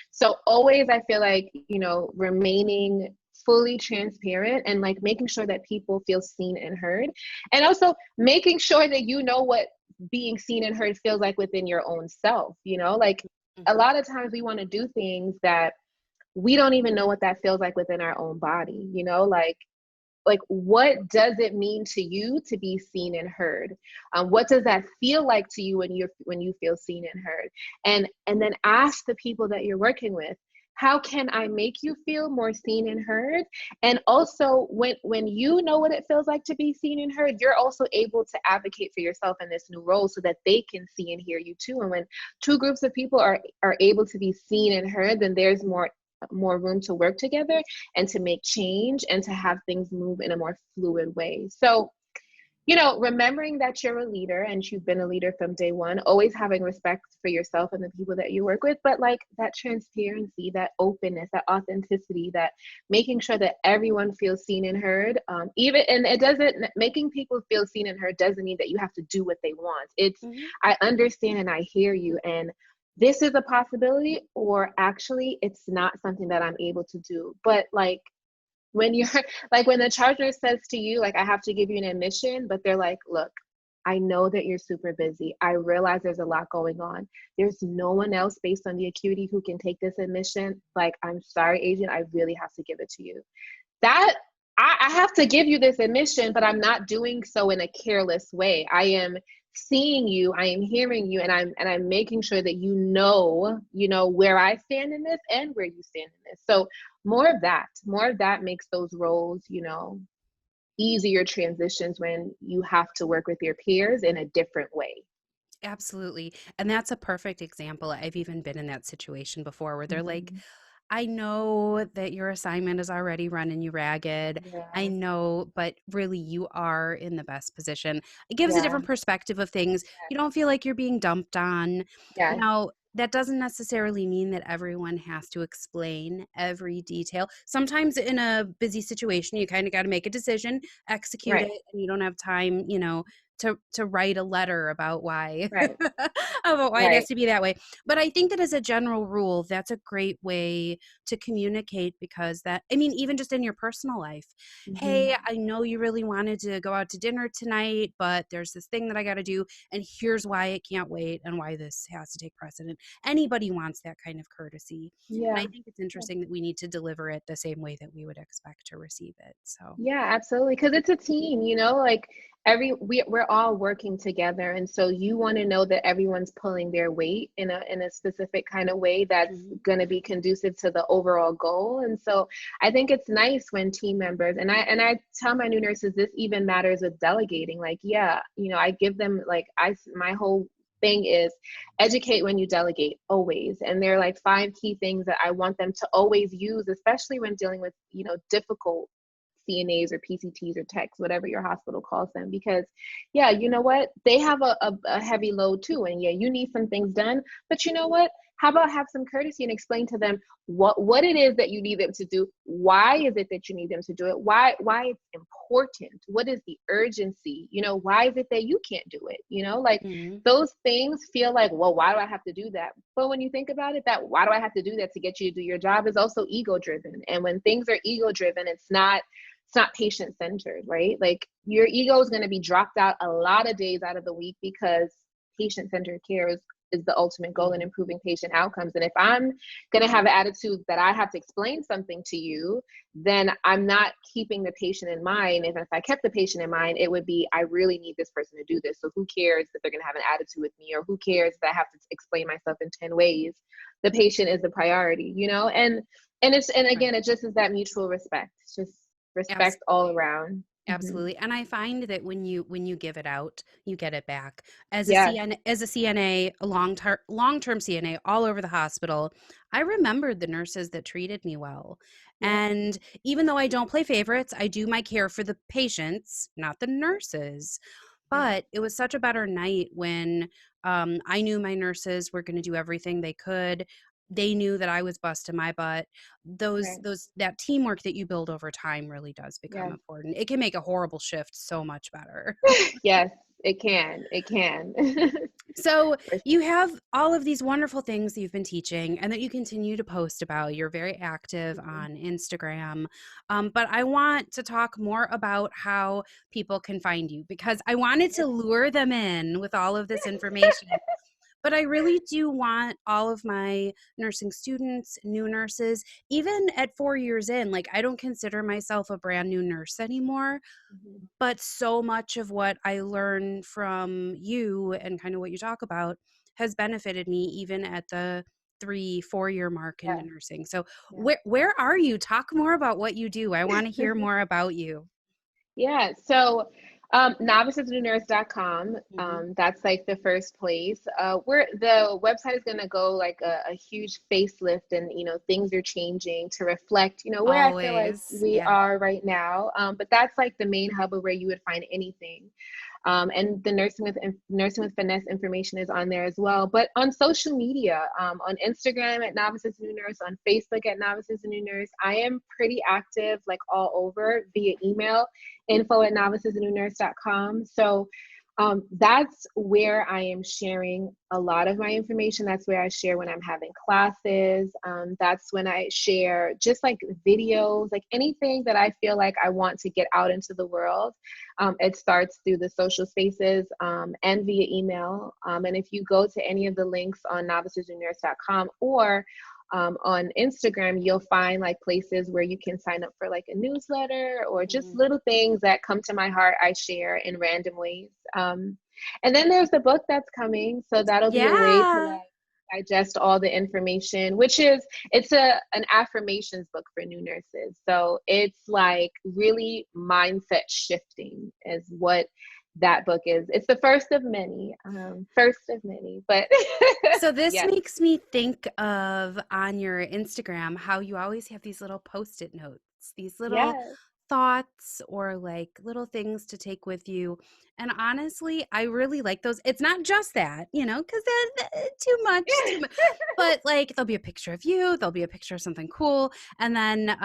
Speaker 2: So always, I feel like, you know, remaining fully transparent and like making sure that people feel seen and heard, and also making sure that you know what being seen and heard feels like within your own self. You know, like a lot of times we want to do things that we don't even know what that feels like within our own body, you know, like what does it mean to you to be seen and heard? What does that feel like to you when you feel seen and heard? And then ask the people that you're working with, how can I make you feel more seen and heard? And also when you know what it feels like to be seen and heard, you're also able to advocate for yourself in this new role so that they can see and hear you too. And when two groups of people are able to be seen and heard, then there's more room to work together and to make change and to have things move in a more fluid way. So, you know, remembering that you're a leader and you've been a leader from day one, always having respect for yourself and the people that you work with, but like that transparency, that openness, that authenticity, that making sure that everyone feels seen and heard. And it doesn't, making people feel seen and heard doesn't mean that you have to do what they want. It's, I understand and I hear you, and this is a possibility, or actually it's not something that I'm able to do. But like when you're like, when the charge nurse says to you, like, I have to give you an admission, but they're like, look, I know that you're super busy. I realize there's a lot going on. There's no one else based on the acuity who can take this admission. Like, I'm sorry, agent, I really have to give it to you. That I have to give you this admission, but I'm not doing so in a careless way. I am seeing you, I am hearing you, and I'm making sure that you know where I stand in this and where you stand in this. So more of that makes those roles, you know, easier transitions when you have to work with your peers in a different way.
Speaker 1: Absolutely. And that's a perfect example. I've even been in that situation before where they're like,
Speaker 2: Mm-hmm.
Speaker 1: I know that your assignment is already running you ragged. I
Speaker 2: Yeah.
Speaker 1: know, but really you are in the best position. It gives a
Speaker 2: Yeah.
Speaker 1: different perspective of things. You don't feel like you're being dumped on.
Speaker 2: Yeah.
Speaker 1: Now, that doesn't necessarily mean that everyone has to explain every detail. Sometimes in a busy situation, you kind of got to make a decision, execute
Speaker 2: Right.
Speaker 1: it, and you don't have time, to write a letter about why
Speaker 2: Right.
Speaker 1: about why it has
Speaker 2: Right.
Speaker 1: to be that way. But I think that as a general rule, that's a great way to communicate, because that, I mean, even just in your personal life,
Speaker 2: Mm-hmm.
Speaker 1: hey, I know you really wanted to go out to dinner tonight, but there's this thing that I got to do, and here's why it can't wait and why this has to take precedent. Anybody wants that kind of courtesy. And I
Speaker 2: Yeah.
Speaker 1: think it's interesting that we need to deliver it the same way that we would expect to receive it. So,
Speaker 2: Yeah, absolutely. Because it's a team, you know, like we're all working together. And so you want to know that everyone's pulling their weight in a specific kind of way that's
Speaker 1: mhm.
Speaker 2: going to be conducive to the overall goal. And so I think it's nice when team members, and I tell my new nurses, this even matters with delegating. Like, yeah, you know, I give them like my whole thing is educate when you delegate, always. And there are like 5 key things that I want them to always use, especially when dealing with, you know, difficult CNAs or PCTs or techs, whatever your hospital calls them. Because yeah, you know what? They have a heavy load too. And yeah, you need some things done. But you know what? How about have some courtesy and explain to them what it is that you need them to do? Why is it that you need them to do it? Why it's important? What is the urgency? You know, why is it that you can't do it? You know, like
Speaker 1: Mhm.
Speaker 2: those things feel like, well, why do I have to do that? But when you think about it, that why do I have to do that to get you to do your job is also ego driven. And when things are ego driven, it's not patient centered, right? Like your ego is going to be dropped out a lot of days out of the week because patient centered care is the ultimate goal in
Speaker 1: Mhm.
Speaker 2: improving patient outcomes. And if I'm going to have an attitude that I have to explain something to you, then I'm not keeping the patient in mind. And if I kept the patient in mind, it would be, I really need this person to do this. So who cares that they're going to have an attitude with me, or who cares that I have to explain myself in 10 ways? The patient is the priority, you know? And again,
Speaker 1: Right.
Speaker 2: it just is that mutual respect. It's just respect all
Speaker 1: Absolutely.
Speaker 2: around. Hmm.
Speaker 1: Absolutely. And I find that when you give it out, you get it back.
Speaker 2: Yes.
Speaker 1: As a CNA, a long-term CNA all over the hospital, I remembered the nurses that treated me well.
Speaker 2: Yep.
Speaker 1: And even though I don't play favorites, I do my care for the patients, not the nurses.
Speaker 2: Yep.
Speaker 1: But it was such a better night when I knew my nurses were going to do everything they could. They knew that I was busting my butt.
Speaker 2: Right.
Speaker 1: That teamwork that you build over time really does become
Speaker 2: Yes.
Speaker 1: important. It can make a horrible shift so much better.
Speaker 2: Yes, it can. It can.
Speaker 1: So
Speaker 2: For
Speaker 1: you have all of these wonderful things that you've been teaching and that you continue to post about. You're very active
Speaker 2: sure.
Speaker 1: on Instagram. But I want to talk more about how people can find you because I wanted to lure them in with all of this information. But I really do want all of my nursing students, new nurses, even at 4 years in, like I don't consider myself a brand new nurse anymore,
Speaker 2: Mhm.
Speaker 1: but so much of what I learn from you and kind of what you talk about has benefited me even at the 3, 4 year mark into
Speaker 2: Yeah.
Speaker 1: nursing. So
Speaker 2: Yeah.
Speaker 1: where are you? Talk more about what you do. I want to hear more about you.
Speaker 2: Yeah, so novicesnewnerds.com,
Speaker 1: Hmm.
Speaker 2: that's like the first place. Where the website is going to go like a huge facelift, and things are changing to reflect where I feel like
Speaker 1: Always.
Speaker 2: we
Speaker 1: Yeah.
Speaker 2: are right now. But that's like the main hub of where you would find anything. And the nursing with finesse information is on there as well. But on social media, on Instagram at Novices New Nurse, on Facebook at Novices New Nurse, I am pretty active, like all over via email, info@novicesnewnurse.com. So that's where I am sharing a lot of my information. That's where I share when I'm having classes. That's when I share just like videos, like anything that I feel like I want to get out into the world. It starts through the social spaces and via email. And if you go to any of the links on novicesnewnurse.com or on Instagram, you'll find like places where you can sign up for like a newsletter or just
Speaker 1: Mhm.
Speaker 2: little things that come to my heart. I share in random ways. And then there's the book that's coming, so that'll be a way to
Speaker 1: Yeah.
Speaker 2: like digest all the information, which is it's an affirmations book for new nurses. So it's like really mindset shifting is what that book is. It's the first of many, but
Speaker 1: So this
Speaker 2: yes,
Speaker 1: makes me think of on your Instagram how you always have these little post-it notes, these little
Speaker 2: yes.
Speaker 1: thoughts or like little things to take with you. And honestly, I really like those. It's not just that, because too much. But like there'll be a picture of you, there'll be a picture of something cool, and then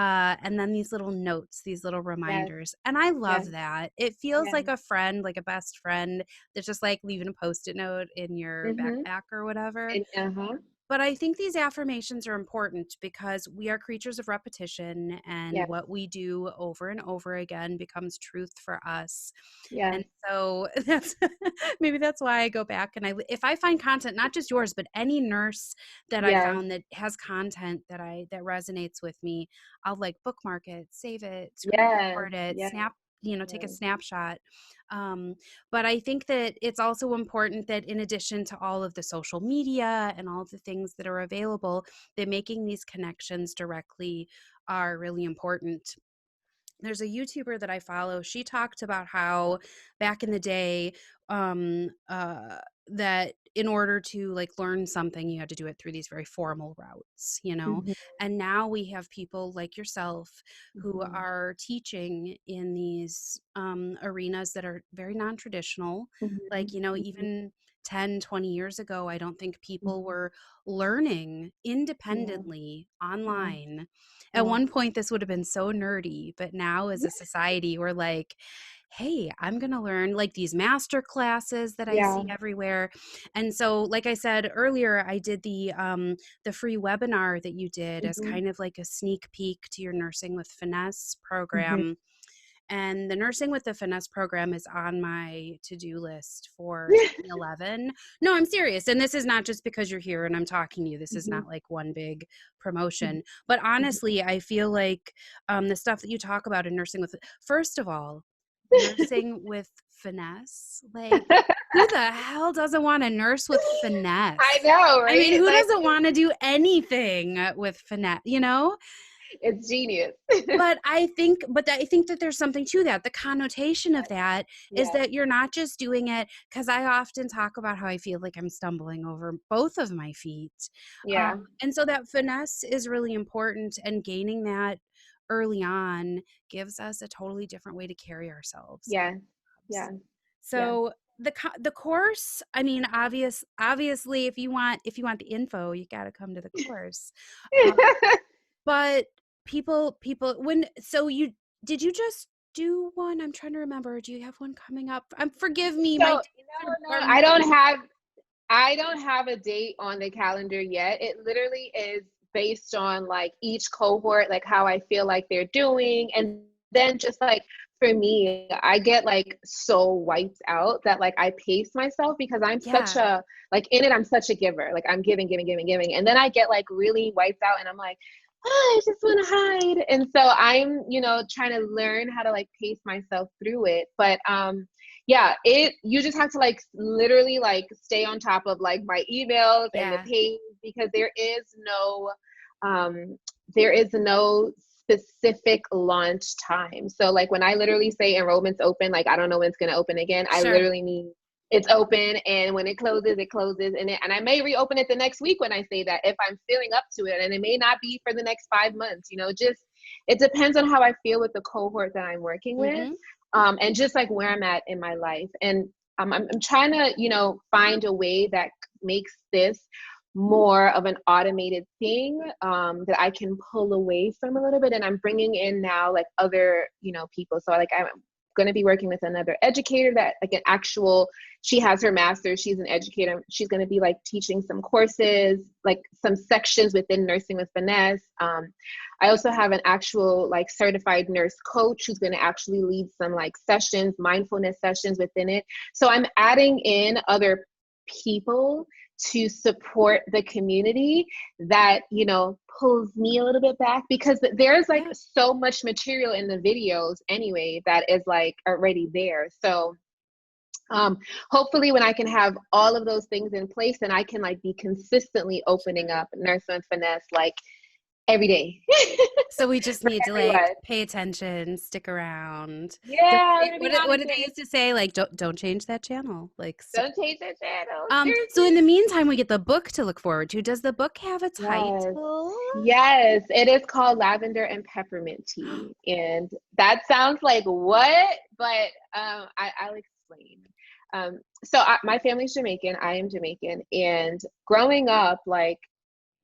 Speaker 1: these little notes, these little
Speaker 2: Yes,
Speaker 1: reminders. And I
Speaker 2: yes,
Speaker 1: love that. It feels
Speaker 2: yes.
Speaker 1: like a friend, like a best friend that's just like leaving a post-it note in your
Speaker 2: Mm-hmm.
Speaker 1: backpack or whatever.
Speaker 2: And uh-huh.
Speaker 1: But I think these affirmations are important because we are creatures of repetition, and
Speaker 2: Yes,
Speaker 1: what we do over and over again becomes truth for us.
Speaker 2: yes,
Speaker 1: And so that's maybe that's why I go back and if I find content, not just yours, but any nurse that I
Speaker 2: yes,
Speaker 1: found that has content that resonates with me, I'll like bookmark it, save it, screen
Speaker 2: yes,
Speaker 1: record it,
Speaker 2: yes,
Speaker 1: take a
Speaker 2: yes,
Speaker 1: snapshot. Um, but I think that it's also important that in addition to all of the social media and all of the things that are available, that making these connections directly are really important. There's a YouTuber that I follow. She talked about how back in the day, um, uh, that in order to like learn something, you had to do it through these very formal routes.
Speaker 2: mm-hmm,
Speaker 1: And now we have people like yourself who
Speaker 2: mm-hmm,
Speaker 1: are teaching in these arenas that are very non-traditional.
Speaker 2: mm-hmm,
Speaker 1: Like,
Speaker 2: mm-hmm,
Speaker 1: even 10, 20 years ago, I don't think people
Speaker 2: mm-hmm.
Speaker 1: were learning
Speaker 2: Yeah,
Speaker 1: independently
Speaker 2: yeah,
Speaker 1: online. At
Speaker 2: yeah,
Speaker 1: one point, this would have been so nerdy, but now as a society, we're like, hey, I'm going to learn like these master classes that I
Speaker 2: yeah,
Speaker 1: see everywhere. And so, like I said earlier, I did the free webinar that you did as
Speaker 2: mm-hmm,
Speaker 1: kind of like a sneak peek to your Nursing with Finesse
Speaker 2: mm-hmm.
Speaker 1: program. And the Nursing with the Finesse program is on my to-do list for 2011. No, I'm serious. And this is not just because you're here and I'm talking to you. This is
Speaker 2: Mm-hmm,
Speaker 1: not like one big
Speaker 2: mm-hmm,
Speaker 1: promotion. But honestly, I feel like the stuff that you talk about in nursing with, first of all, nursing with finesse, like who the hell doesn't want to nurse with
Speaker 2: I
Speaker 1: finesse?
Speaker 2: know,
Speaker 1: I mean,
Speaker 2: right?
Speaker 1: who
Speaker 2: Like,
Speaker 1: doesn't want to do anything with finesse,
Speaker 2: It's genius.
Speaker 1: But I think that there's something to that. The connotation of that is
Speaker 2: Yeah.
Speaker 1: that you're not just doing it, because I often talk about how I feel like I'm stumbling over both of my feet.
Speaker 2: Yeah.
Speaker 1: And so that finesse is really important, and gaining that early on gives us a totally different way to carry ourselves.
Speaker 2: Yeah. Yeah. Yeah.
Speaker 1: So the course, I mean, obviously, if you want the info, you got to come to the course. Uh, but people when so you did you just do one? I'm trying to remember. Do you have one coming up? Forgive me,
Speaker 2: So
Speaker 1: my dates
Speaker 2: no,
Speaker 1: are
Speaker 2: I don't have a date on the calendar yet. It literally is based on like each cohort, like how I feel like they're doing. And then just like for me, I get like so wiped out that like I pace myself because I'm such
Speaker 1: yeah.
Speaker 2: a like in it, I'm such a giver. Like I'm giving, giving, giving, giving. And then I get like really wiped out and I'm like, oh, I just want to hide. And so I'm, trying to learn how to like pace myself through it. But yeah, you just have to like literally like stay on top of like my emails and the
Speaker 1: Yeah.
Speaker 2: page because there is no specific launch time. So like when I literally say enrollment's open, like I don't know when it's going to open again. I
Speaker 1: Sure.
Speaker 2: literally mean it's open, and when it closes, it closes. And I may reopen it the next week when I say that if I'm feeling up to it, and it may not be for the next 5 months. Just it depends on how I feel with the cohort that I'm working with,
Speaker 1: Mhm.
Speaker 2: and just like where I'm at in my life. And I'm trying to find a way that makes this more of an automated thing, that I can pull away from a little bit. And I'm bringing in now like other people. So like I'm going to be working with another educator that like an actual, she has her master's, she's an educator, she's going to be like teaching some courses, like some sections within Nursing with Finesse. I also have an actual like certified nurse coach who's going to actually lead some like sessions, mindfulness sessions within it. So I'm adding in other people to support the community that pulls me a little bit back, because there's like
Speaker 1: Yeah.
Speaker 2: so much material in the videos anyway that is like already there. So hopefully when I can have all of those things in place, then I can like be consistently opening
Speaker 1: Sure.
Speaker 2: up Nurse and Finesse like every day
Speaker 1: So we just
Speaker 2: for
Speaker 1: need to like
Speaker 2: everyone.
Speaker 1: pay attention, stick around.
Speaker 2: Yeah, I'm gonna be
Speaker 1: What did they
Speaker 2: monitoring.
Speaker 1: used to say? Like, don't change that channel. Like, stick.
Speaker 2: Don't change that channel,
Speaker 1: So in
Speaker 2: seriously.
Speaker 1: the meantime, we get the book to look forward to. Does the book have a
Speaker 2: Yes.
Speaker 1: title?
Speaker 2: Yes, it is called Lavender and Peppermint Tea. And that sounds like what? But I'll explain. My family's Jamaican. I am Jamaican. And growing up, like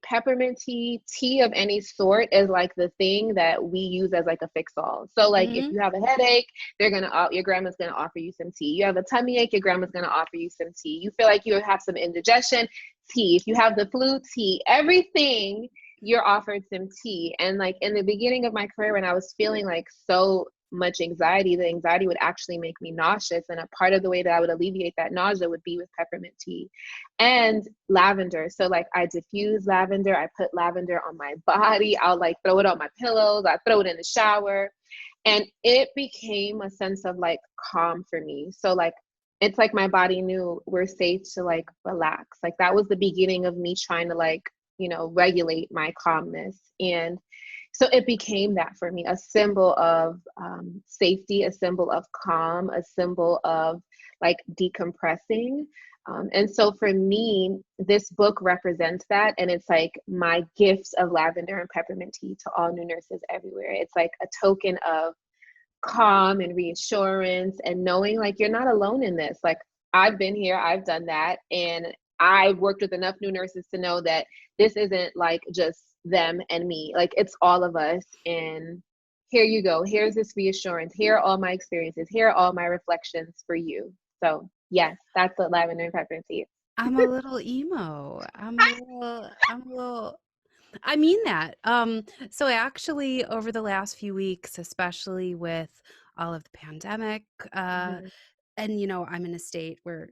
Speaker 2: peppermint tea of any sort is like the thing that we use as like a fix-all. So like if
Speaker 1: Mm-hmm.
Speaker 2: you have a headache, your grandma's gonna offer you some tea. You have a tummy ache, your grandma's gonna offer you some tea. You feel like you have some indigestion, tea. If you have the flu, tea. Everything, you're offered some tea. And like in the beginning of my career, when I was feeling like so much anxiety, the anxiety would actually make me nauseous, and a part of the way that I would alleviate that nausea would be with peppermint tea and lavender. So like I diffuse lavender, I put lavender on my body, I'll like throw it on my pillows, I throw it in the shower, and it became a sense of like calm for me. So like it's like my body knew we're safe to like relax. Like that was the beginning of me trying to like regulate my calmness. And so it became that for me, a symbol of safety, a symbol of calm, a symbol of like decompressing. And so for me, this book represents that. And it's like my gifts of lavender and peppermint tea to all new nurses everywhere. It's like a token of calm and reassurance and knowing like you're not alone in this. Like I've been here, I've done that. And I've worked with enough new nurses to know that this isn't like just them and me. Like it's all of us. And here you go. Here's this reassurance. Here are all my experiences. Here are all my reflections for you. So yes, that's what lavender and peppermint tea is.
Speaker 1: I'm a little emo. I'm a little I mean that. So actually over the last few weeks, especially with all of the pandemic, uh,
Speaker 2: Mhm,
Speaker 1: and I'm in a state where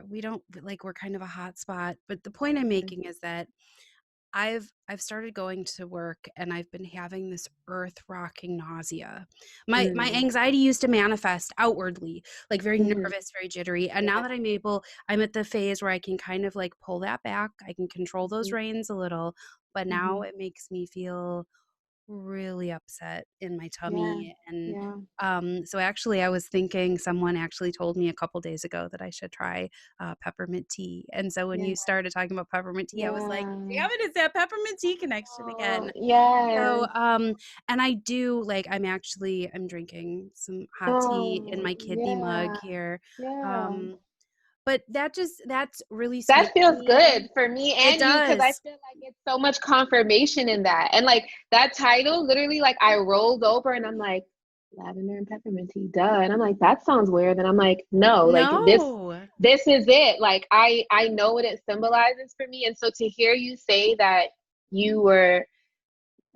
Speaker 1: we don't like we're kind of a hot spot. But the point I'm
Speaker 2: mhm,
Speaker 1: making is that I've started going to work and I've been having this earth-rocking nausea. My
Speaker 2: mhm,
Speaker 1: anxiety used to manifest outwardly, like very
Speaker 2: mhm.
Speaker 1: nervous, very jittery. And now
Speaker 2: Yeah.
Speaker 1: that I'm at the phase where I can kind of like pull that back. I can control those
Speaker 2: Mhm,
Speaker 1: reins a little, but now
Speaker 2: mhm.
Speaker 1: it makes me feel really upset in my
Speaker 2: Yeah.
Speaker 1: tummy. And
Speaker 2: Yeah.
Speaker 1: so actually, I was thinking someone actually told me a couple days ago that I should try peppermint tea. And so when
Speaker 2: Yeah.
Speaker 1: you started talking about peppermint tea, I was like,
Speaker 2: Yeah.
Speaker 1: damn it, it's that peppermint tea connection
Speaker 2: Oh,
Speaker 1: again. So,
Speaker 2: yes.
Speaker 1: and I do like, I'm drinking some hot tea in
Speaker 2: Oh,
Speaker 1: my kidney mug
Speaker 2: yeah.
Speaker 1: here.
Speaker 2: Yeah.
Speaker 1: Um, but that's really
Speaker 2: That
Speaker 1: sweet to
Speaker 2: feels
Speaker 1: me.
Speaker 2: good for me
Speaker 1: It
Speaker 2: and you because I
Speaker 1: does.
Speaker 2: feel like it's so much confirmation in that. And like that title, literally, like I rolled over and I'm like, Lavender and Peppermint Tea, duh. And I'm like, that sounds weird. And I'm like, no, like
Speaker 1: No.
Speaker 2: this is it. Like I know what it symbolizes for me. And so to hear you say that you were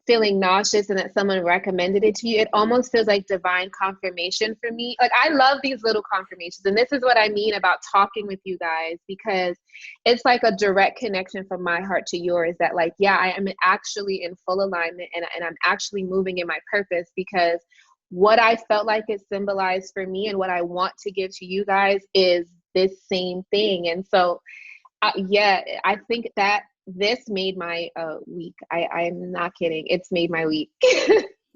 Speaker 2: feeling nauseous and that someone recommended it to you, it almost feels like divine confirmation for me. Like I love these little confirmations. And this is what I mean about talking with you guys, because it's like a direct connection from my heart to yours that like, yeah, I am actually in full alignment and I'm actually moving in my purpose because what I felt like it symbolized for me and what I want to give to you guys is this same thing. And so yeah, I think that this made my week. I'm not kidding. It's made my week.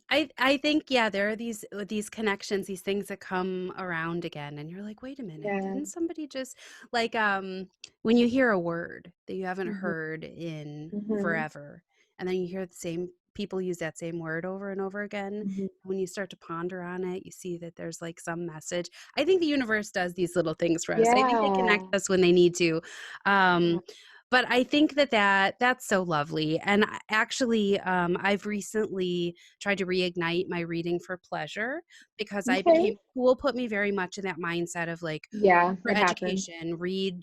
Speaker 1: I think yeah, there are these connections, these things that come around again, and you're like, wait a minute,
Speaker 2: Yeah.
Speaker 1: didn't somebody just like when you hear a word that you haven't
Speaker 2: Hmm.
Speaker 1: heard in
Speaker 2: Hmm.
Speaker 1: forever, and then you hear the same people use that same word over and over again.
Speaker 2: Hmm.
Speaker 1: When you start to ponder on it, you see that there's like some message. I think the universe does these little things for us. I think they connect
Speaker 2: Yeah.
Speaker 1: us when they need to.
Speaker 2: Yeah.
Speaker 1: Um, but I think that's so lovely. And actually, I've recently tried to reignite my reading for pleasure because I
Speaker 2: Okay.
Speaker 1: became school put me very much in that mindset of like
Speaker 2: Yeah,
Speaker 1: for
Speaker 2: it happens.
Speaker 1: education, read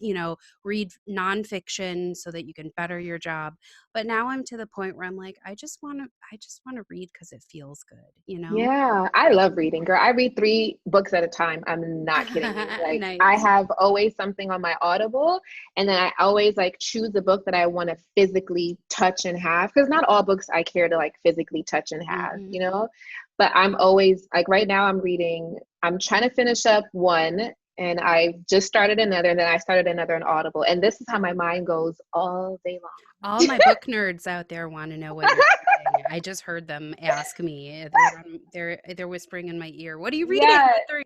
Speaker 1: nonfiction so that you can better your job. But now I'm to the point where I'm like, I just want to read because it feels good, you know?
Speaker 2: Yeah, I love reading, girl. I read 3 books at a time. I'm not kidding you. Like I
Speaker 1: Nice.
Speaker 2: have always something on my Audible, and then I always like choose a book that I want to physically touch and have because not all books I care to like physically touch and have,
Speaker 1: Hmm.
Speaker 2: you know? But I'm always like right now I'm trying to finish up one and I just started another and then I started another on Audible. And this is how my mind goes all day
Speaker 1: All
Speaker 2: long.
Speaker 1: my book nerds out there want to know what you're reading. I just heard them ask me. They're whispering in my ear. What are you reading?
Speaker 2: Yeah,
Speaker 1: What are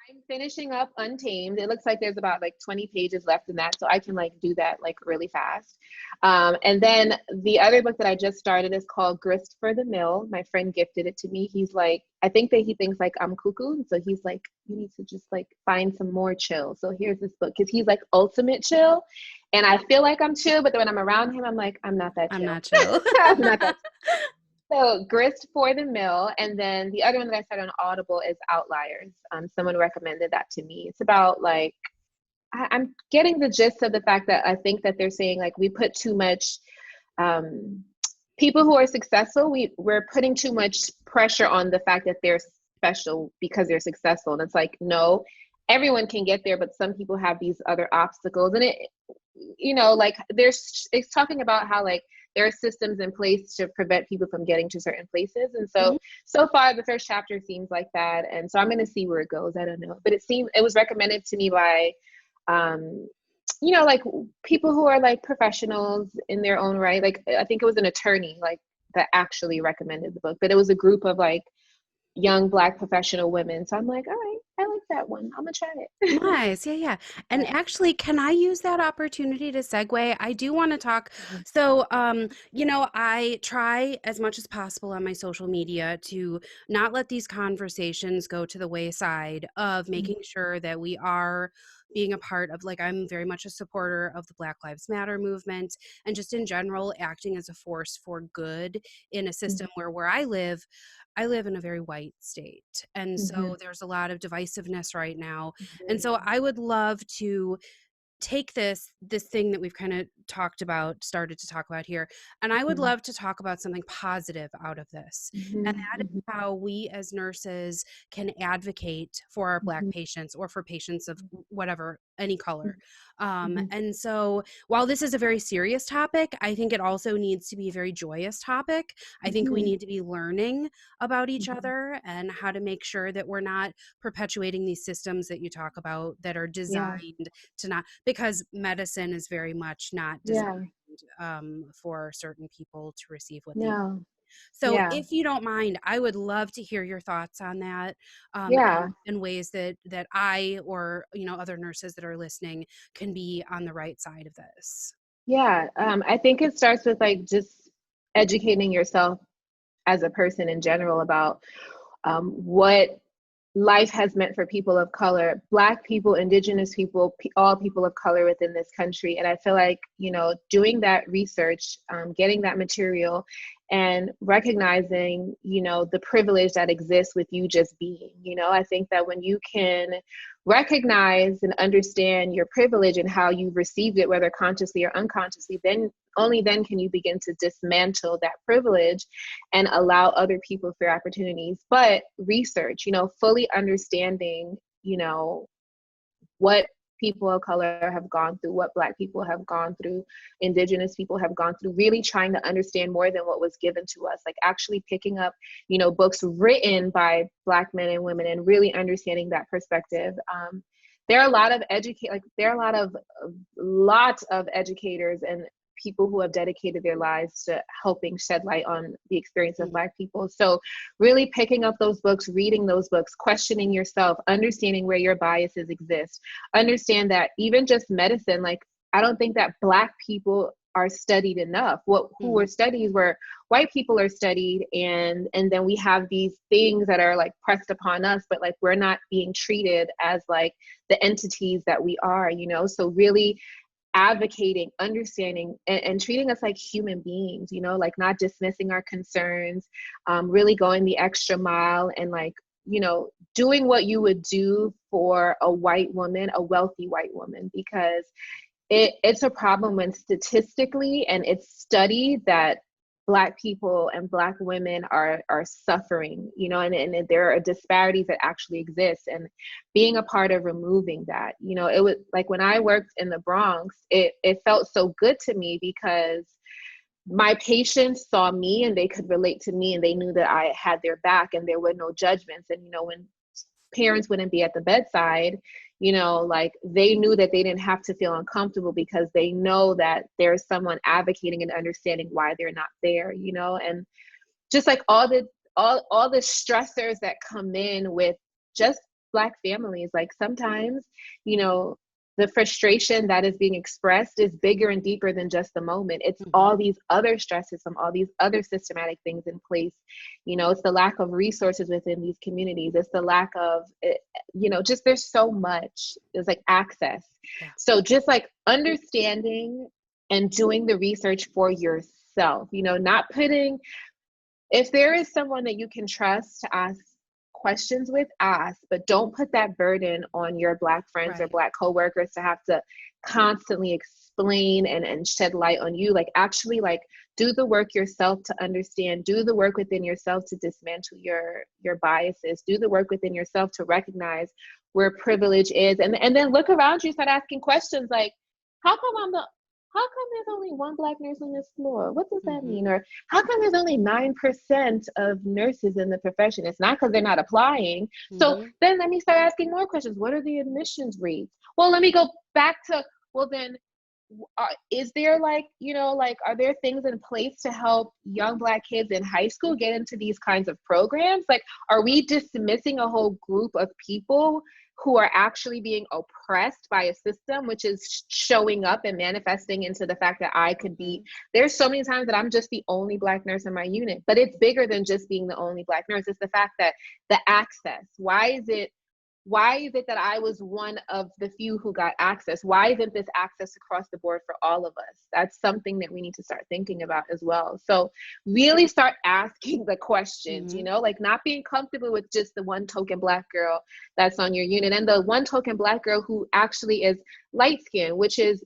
Speaker 2: I'm finishing up Untamed. It looks like there's about like 20 pages left in that, so I can like do that like really fast. And then the other book that I just started is called Grist for the Mill. My friend gifted it to me. He's like, I think that he thinks like I'm cuckoo, and so he's like, you need to just like find some more chill. So here's this book because he's like ultimate chill, and I feel like I'm chill, but then when I'm around him, I'm like, I'm not that
Speaker 1: I'm
Speaker 2: chill.
Speaker 1: not chill.
Speaker 2: I'm not that. So Grist for the Mill, and then the other one that I started on Audible is Outliers. Someone recommended that to me. It's about like I'm getting the gist of the fact that I think that they're saying like we put too much um, people who are successful. We're putting too much pressure on the fact that they're special because they're successful, and it's like no, everyone can get there, but some people have these other obstacles, and like it's talking about how like there are systems in place to prevent people from getting to certain places. And so
Speaker 1: Mhm.
Speaker 2: so far the first chapter seems like that, and so I'm going to see where it goes. I don't know, but it was recommended to me by um like people who are like professionals in their own right. Like I think it was an attorney like that actually recommended the book, but it was a group of like young Black professional women. So I'm like, all right, I like that one, I'm gonna try it.
Speaker 1: Nice. Yeah, yeah. And
Speaker 2: Yeah.
Speaker 1: actually, can I use that opportunity to segue? I do want to talk. So, I try as much as possible on my social media to not let these conversations go to the wayside of making sure that we are being a part of, like, I'm very much a supporter of the Black Lives Matter movement and just in general acting as a force for good in a system where I live in a very white state. And
Speaker 2: Mhm.
Speaker 1: so there's a lot of divisiveness right now. And so
Speaker 2: Mhm.
Speaker 1: I would love to take this thing that we've kind of started to talk about here, and I would
Speaker 2: Mhm.
Speaker 1: love to talk about something positive out of this. And
Speaker 2: Mhm.
Speaker 1: that is
Speaker 2: Mhm.
Speaker 1: how we as nurses can advocate for our Black
Speaker 2: Mhm.
Speaker 1: patients or for patients of whatever, any color.
Speaker 2: Mhm.
Speaker 1: And so while this is a very serious topic, I think it also needs to be a very joyous topic. I think we
Speaker 2: Mhm.
Speaker 1: need to be learning about each
Speaker 2: Mhm.
Speaker 1: other and how to make sure that we're not perpetuating these systems that you talk about that are
Speaker 2: Yeah.
Speaker 1: designed to not, because medicine is very much not designed
Speaker 2: Yeah.
Speaker 1: for certain people to receive what they need.
Speaker 2: No.
Speaker 1: So
Speaker 2: Yeah.
Speaker 1: if you don't mind, I would love to hear your thoughts on that,
Speaker 2: Yeah.
Speaker 1: and ways that I, or, other nurses that are listening, can be on the right side of this.
Speaker 2: Yeah. I think it starts with like just educating yourself as a person in general about what life has meant for people of color, Black people, Indigenous people, all people of color within this country. And I feel like, doing that research, getting that material, and recognizing, the privilege that exists with you just being. I think that when you can recognize and understand your privilege and how you've received it, whether consciously or unconsciously, then only then can you begin to dismantle that privilege and allow other people fair opportunities. But research, fully understanding, what people of color have gone through, what Black people have gone through, Indigenous people have gone through, really trying to understand more than what was given to us, like actually picking up, books written by Black men and women and really understanding that perspective. There are a lot of lots of educators and people who have dedicated their lives to helping shed light on the experience of Black people. So really picking up those books, reading those books, questioning yourself, understanding where your biases exist. Understand that even just medicine, like, I don't think that Black people are studied enough. Who were studied were white people are studied, and then we have these things that are like pressed upon us, but like we're not being treated as like the entities that we are, so really advocating, understanding, and treating us like human beings, like not dismissing our concerns, really going the extra mile, and like, doing what you would do for a white woman, a wealthy white woman, because it's a problem when statistically, and it's studied, that Black people and Black women are suffering, and there are disparities that actually exist, and being a part of removing that, it was like when I worked in the Bronx, it felt so good to me because my patients saw me and they could relate to me, and they knew that I had their back and there were no judgments. And, when parents wouldn't be at the bedside, like they knew that they didn't have to feel uncomfortable because they know that there's someone advocating and understanding why they're not there, and just like all the stressors that come in with just Black families. Like sometimes, the frustration that is being expressed is bigger and deeper than just the moment. It's all these other stresses from all these other systematic things in place. It's the lack of resources within these communities. It's the lack of, just there's so much. There's like access.
Speaker 1: Yeah.
Speaker 2: So just like understanding and doing the research for yourself, not putting, if there is someone that you can trust to ask questions with, ask, but don't put that burden on your Black friends or Black coworkers to have to constantly explain and shed light on you. Like actually like do the work yourself to understand, do the work within yourself to dismantle your biases, do the work within yourself to recognize where privilege is. And then look around you, start asking questions like, how come there's only one Black nurse on this floor? What does that mean? Or how come there's only 9% of nurses in the profession? It's not because they're not applying. So then let me start asking more questions. What are the admissions rates? Well, let me go back to, well, then is there like, are there things in place to help young Black kids in high school get into these kinds of programs? Like, are we dismissing a whole group of people who are actually being oppressed by a system, which is showing up and manifesting into the fact that I could be, there's so many times that I'm just the only Black nurse in my unit, but it's bigger than just being the only Black nurse. It's the fact that the access, why is it that I was one of the few who got access? Why isn't this access across the board for all of us? That's something that we need to start thinking about as well. So really start asking the questions, like not being comfortable with just the one token Black girl that's on your unit, and the one token Black girl who actually is light skinned, which is,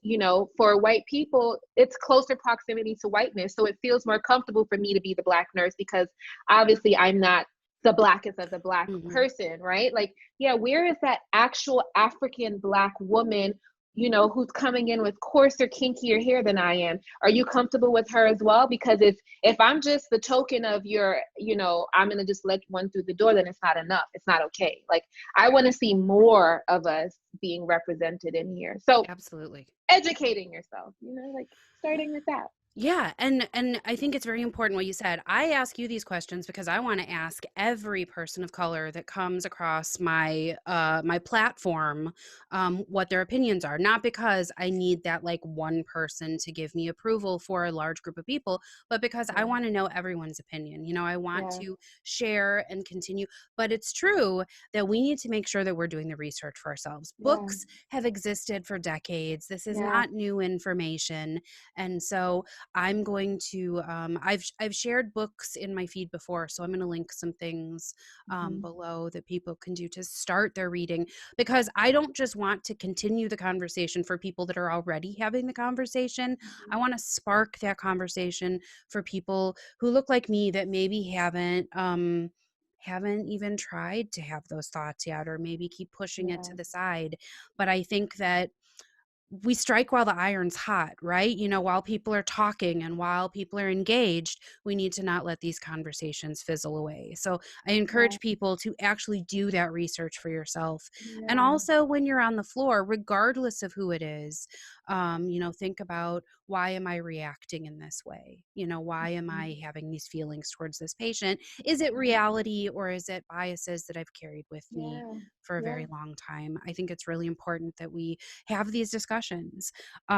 Speaker 2: for white people, it's closer proximity to whiteness. So it feels more comfortable for me to be the Black nurse because obviously I'm not the Blackest of the Black person, right? Like, yeah, where is that actual African Black woman, who's coming in with coarser, kinkier hair than I am? Are you comfortable with her as well? Because if I'm just the token of your, I'm going to just let one through the door, then it's not enough. It's not okay. Like, I want to see more of us being represented in here. So
Speaker 1: absolutely.
Speaker 2: Educating yourself, like starting with that.
Speaker 1: Yeah, and I think it's very important what you said. I ask you these questions because I want to ask every person of color that comes across my platform what their opinions are. Not because I need that like one person to give me approval for a large group of people, but because I
Speaker 2: Yeah,
Speaker 1: want to know everyone's opinion. You know, I want
Speaker 2: yeah,
Speaker 1: to share and continue. But it's true that we need to make sure that we're doing the research for ourselves.
Speaker 2: yeah,
Speaker 1: Books have existed for decades. This is
Speaker 2: yeah.
Speaker 1: not new information, and so I'm going to I've shared books in my feed before, so I'm going to link some things
Speaker 2: Hmm.
Speaker 1: below that people can do to start their reading, because I don't just want to continue the conversation for people that are already having the conversation. I want to spark that conversation for people who look like me that maybe haven't even tried to have those thoughts yet, or maybe keep pushing it to
Speaker 2: Yeah,
Speaker 1: the side. But I think that we strike while the iron's hot, right? You know, while people are talking and while people are engaged, we need to not let these conversations fizzle away. So I
Speaker 2: yeah,
Speaker 1: encourage people to actually do that research for yourself. And
Speaker 2: yeah.
Speaker 1: also, when you're on the floor, regardless of who it is, you know, think about, why am I reacting in this way? You know, why am I having these feelings towards this patient? Is it reality, or is it biases that I've carried with me
Speaker 2: Yeah,
Speaker 1: for a
Speaker 2: yeah,
Speaker 1: very long time? I think it's really important that we have these discussions.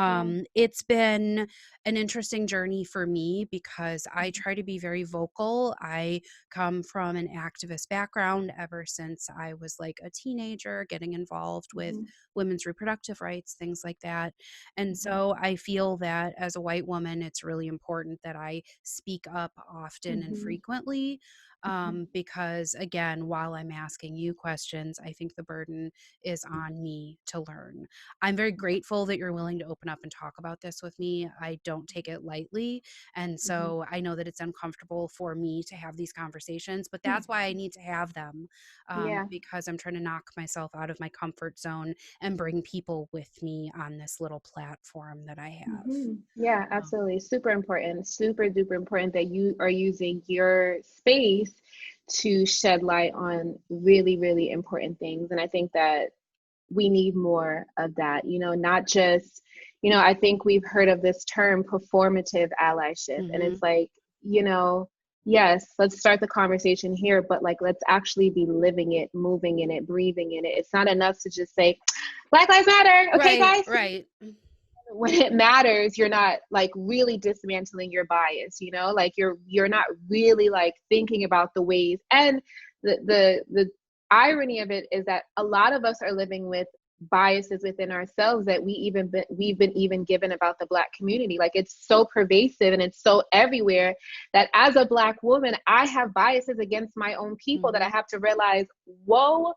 Speaker 2: yeah.
Speaker 1: It's been an interesting journey for me because I try to be very vocal. I come from an activist background ever since I was like a teenager, getting involved with
Speaker 2: Mm-hmm.
Speaker 1: women's reproductive rights, things like that. And
Speaker 2: Hmm.
Speaker 1: so I feel that as a white woman, it's really important that I speak up often and
Speaker 2: Hmm.
Speaker 1: frequently.
Speaker 2: Hmm.
Speaker 1: Because again, while I'm asking you questions, I think the burden is on me to learn. I'm very grateful that you're willing to open up and talk about this with me. I don't take it lightly. And
Speaker 2: Hmm.
Speaker 1: so I know that it's uncomfortable for me to have these conversations, but that's why I need to have them,
Speaker 2: Yeah.
Speaker 1: because I'm trying to knock myself out of my comfort zone and bring people with me on this little platform that I have.
Speaker 2: Yeah,
Speaker 1: Um,
Speaker 2: absolutely. Super important, super duper important that you are using your space to shed light on really, really important things. And I think that we need more of that, not just, I think we've heard of this term performative allyship. And
Speaker 1: mhm.
Speaker 2: it's like, you know, yes, let's start the conversation here, but like, let's actually be living it, moving in it, breathing in it. It's not enough to just say, Black Lives Matter. Okay,
Speaker 1: Right,
Speaker 2: guys.
Speaker 1: right.
Speaker 2: When it matters, you're not like really dismantling your bias, like you're not really like thinking about the ways. And the irony of it is that a lot of us are living with biases within ourselves that we've been even given about the Black community. Like, it's so pervasive and it's so everywhere that as a Black woman, I have biases against my own people that I
Speaker 1: Mhm.
Speaker 2: have to realize, whoa,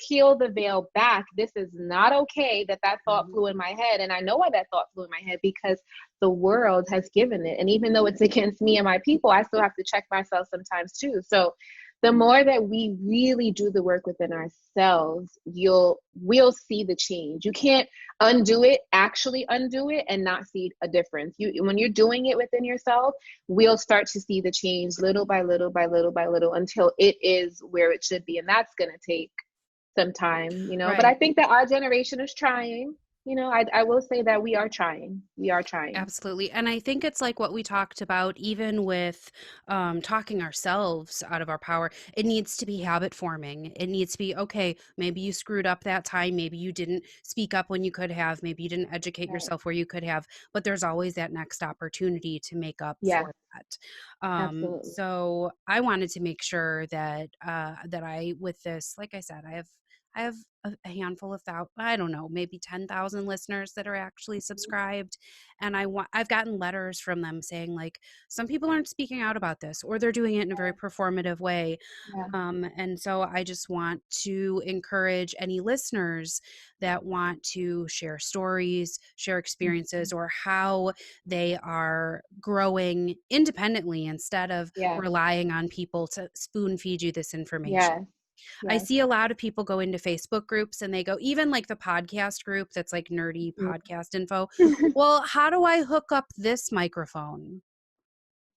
Speaker 2: peel the veil back. This is not okay that thought
Speaker 1: Mhm.
Speaker 2: flew in my head. And I know why that thought flew in my head, because the world has given it. And even though it's against me and my people, I still have to check myself sometimes too. So the more that we really do the work within ourselves, we'll see the change. You can't undo it, actually undo it, and not see a difference. When you're doing it within yourself, we'll start to see the change little by little by little by little until it is where it should be. And that's going to take some time, but I
Speaker 1: Right.
Speaker 2: think that our generation is trying. I will say that we are trying. We are trying.
Speaker 1: Absolutely. And I think it's like what we talked about, even with talking ourselves out of our power. It needs to be habit forming. It needs to be, okay, maybe you screwed up that time. Maybe you didn't speak up when you could have. Maybe you didn't educate
Speaker 2: Right.
Speaker 1: yourself where you could have. But there's always that next opportunity to make up
Speaker 2: Yeah,
Speaker 1: for that.
Speaker 2: absolutely.
Speaker 1: So I wanted to make sure that that I, with this, like I said, I have a handful of I don't know, maybe 10,000 listeners that are actually subscribed. And I've gotten letters from them saying like, some people aren't speaking out about this, or they're doing it in a very performative way.
Speaker 2: Yeah.
Speaker 1: And so I just want to encourage any listeners that want to share stories, share experiences, or how they are growing independently instead of
Speaker 2: Yeah.
Speaker 1: relying on people to spoon feed you this information.
Speaker 2: Yes.
Speaker 1: I
Speaker 2: Yes.
Speaker 1: see a lot of people go into Facebook groups and they go, even like the podcast group that's like nerdy
Speaker 2: Mhm.
Speaker 1: podcast info. Well, how do I hook up this microphone?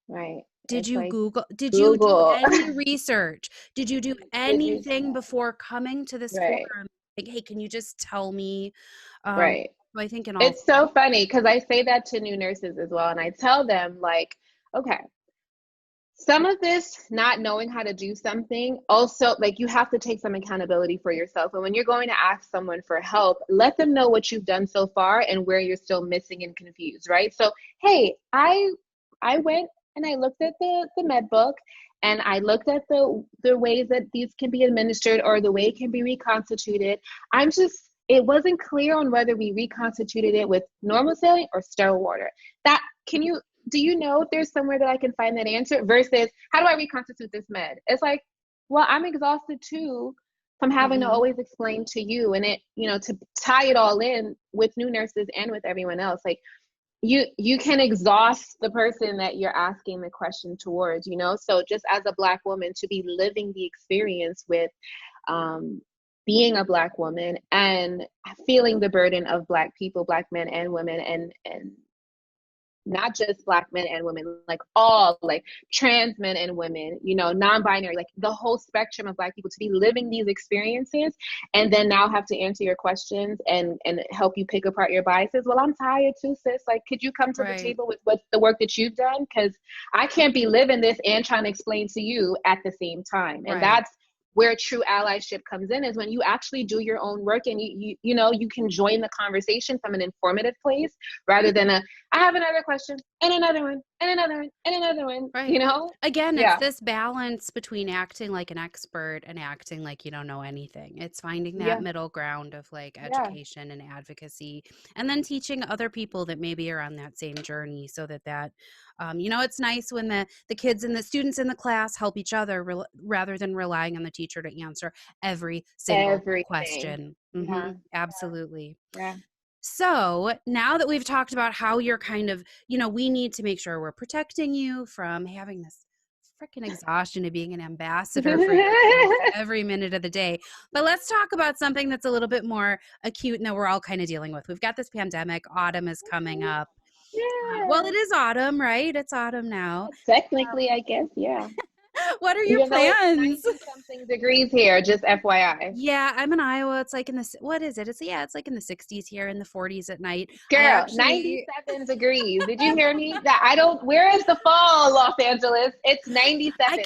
Speaker 2: Right.
Speaker 1: Did
Speaker 2: It's
Speaker 1: you
Speaker 2: like
Speaker 1: Google? Did you do
Speaker 2: Google.
Speaker 1: any research? Did you do
Speaker 2: Did you?
Speaker 1: anything before coming to this
Speaker 2: Right.
Speaker 1: forum? Like, hey, can you just tell me um,
Speaker 2: Right.
Speaker 1: Well, I think in all,
Speaker 2: It's so funny because I say that to new nurses as well. And I tell them, like, okay, some of this not knowing how to do something, also, like, you have to take some accountability for yourself. And when you're going to ask someone for help, let them know what you've done so far and where you're still missing and confused, right? So, hey, I went and I looked at the med book, and I looked at the ways that these can be administered or the way it can be reconstituted. It wasn't clear on whether we reconstituted it with normal saline or sterile water. That can you Do you know if there's somewhere that I can find that answer versus how do I reconstitute this med? It's like, well, I'm exhausted too from having to always explain to you, and it, to tie it all in with new nurses and with everyone else. Like, you can exhaust the person that you're asking the question towards, so just as a Black woman, to be living the experience with being a Black woman and feeling the burden of Black people, Black men and women, and not just Black men and women, like all, like trans men and women, non-binary, like the whole spectrum of Black people, to be living these experiences and then now have to answer your questions and help you pick apart your biases. Well, I'm tired too, sis. Like, could you come to the table with what the work that you've done? Because I can't be living this and trying to explain to you at the same time. And that's where true allyship comes in, is when you actually do your own work and you can join the conversation from an informative place rather than I have another question and another one and another one and another one.
Speaker 1: Right. Again, it's this balance between acting like an expert and acting like you don't know anything. It's finding that middle ground of like education and advocacy, and then teaching other people that maybe are on that same journey, so that it's nice when the kids and the students in the class help each other rather than relying on the teacher to answer every single question. Absolutely.
Speaker 2: Yeah.
Speaker 1: So now that we've talked about how you're kind of, we need to make sure we're protecting you from having this freaking exhaustion of being an ambassador for your kids every minute of the day. But let's talk about something that's a little bit more acute and that we're all kind of dealing with. We've got this pandemic. Autumn is coming up. Well, it is autumn, right? It's autumn now.
Speaker 2: Technically, I guess, yeah.
Speaker 1: What are your plans?
Speaker 2: It's 90-something degrees here, just FYI.
Speaker 1: Yeah, I'm in Iowa. It's like what is it? It's like in the 60s here, in the 40s at night.
Speaker 2: Girl, 97 degrees. Did you hear me? Where is the fall, Los Angeles? It's 97.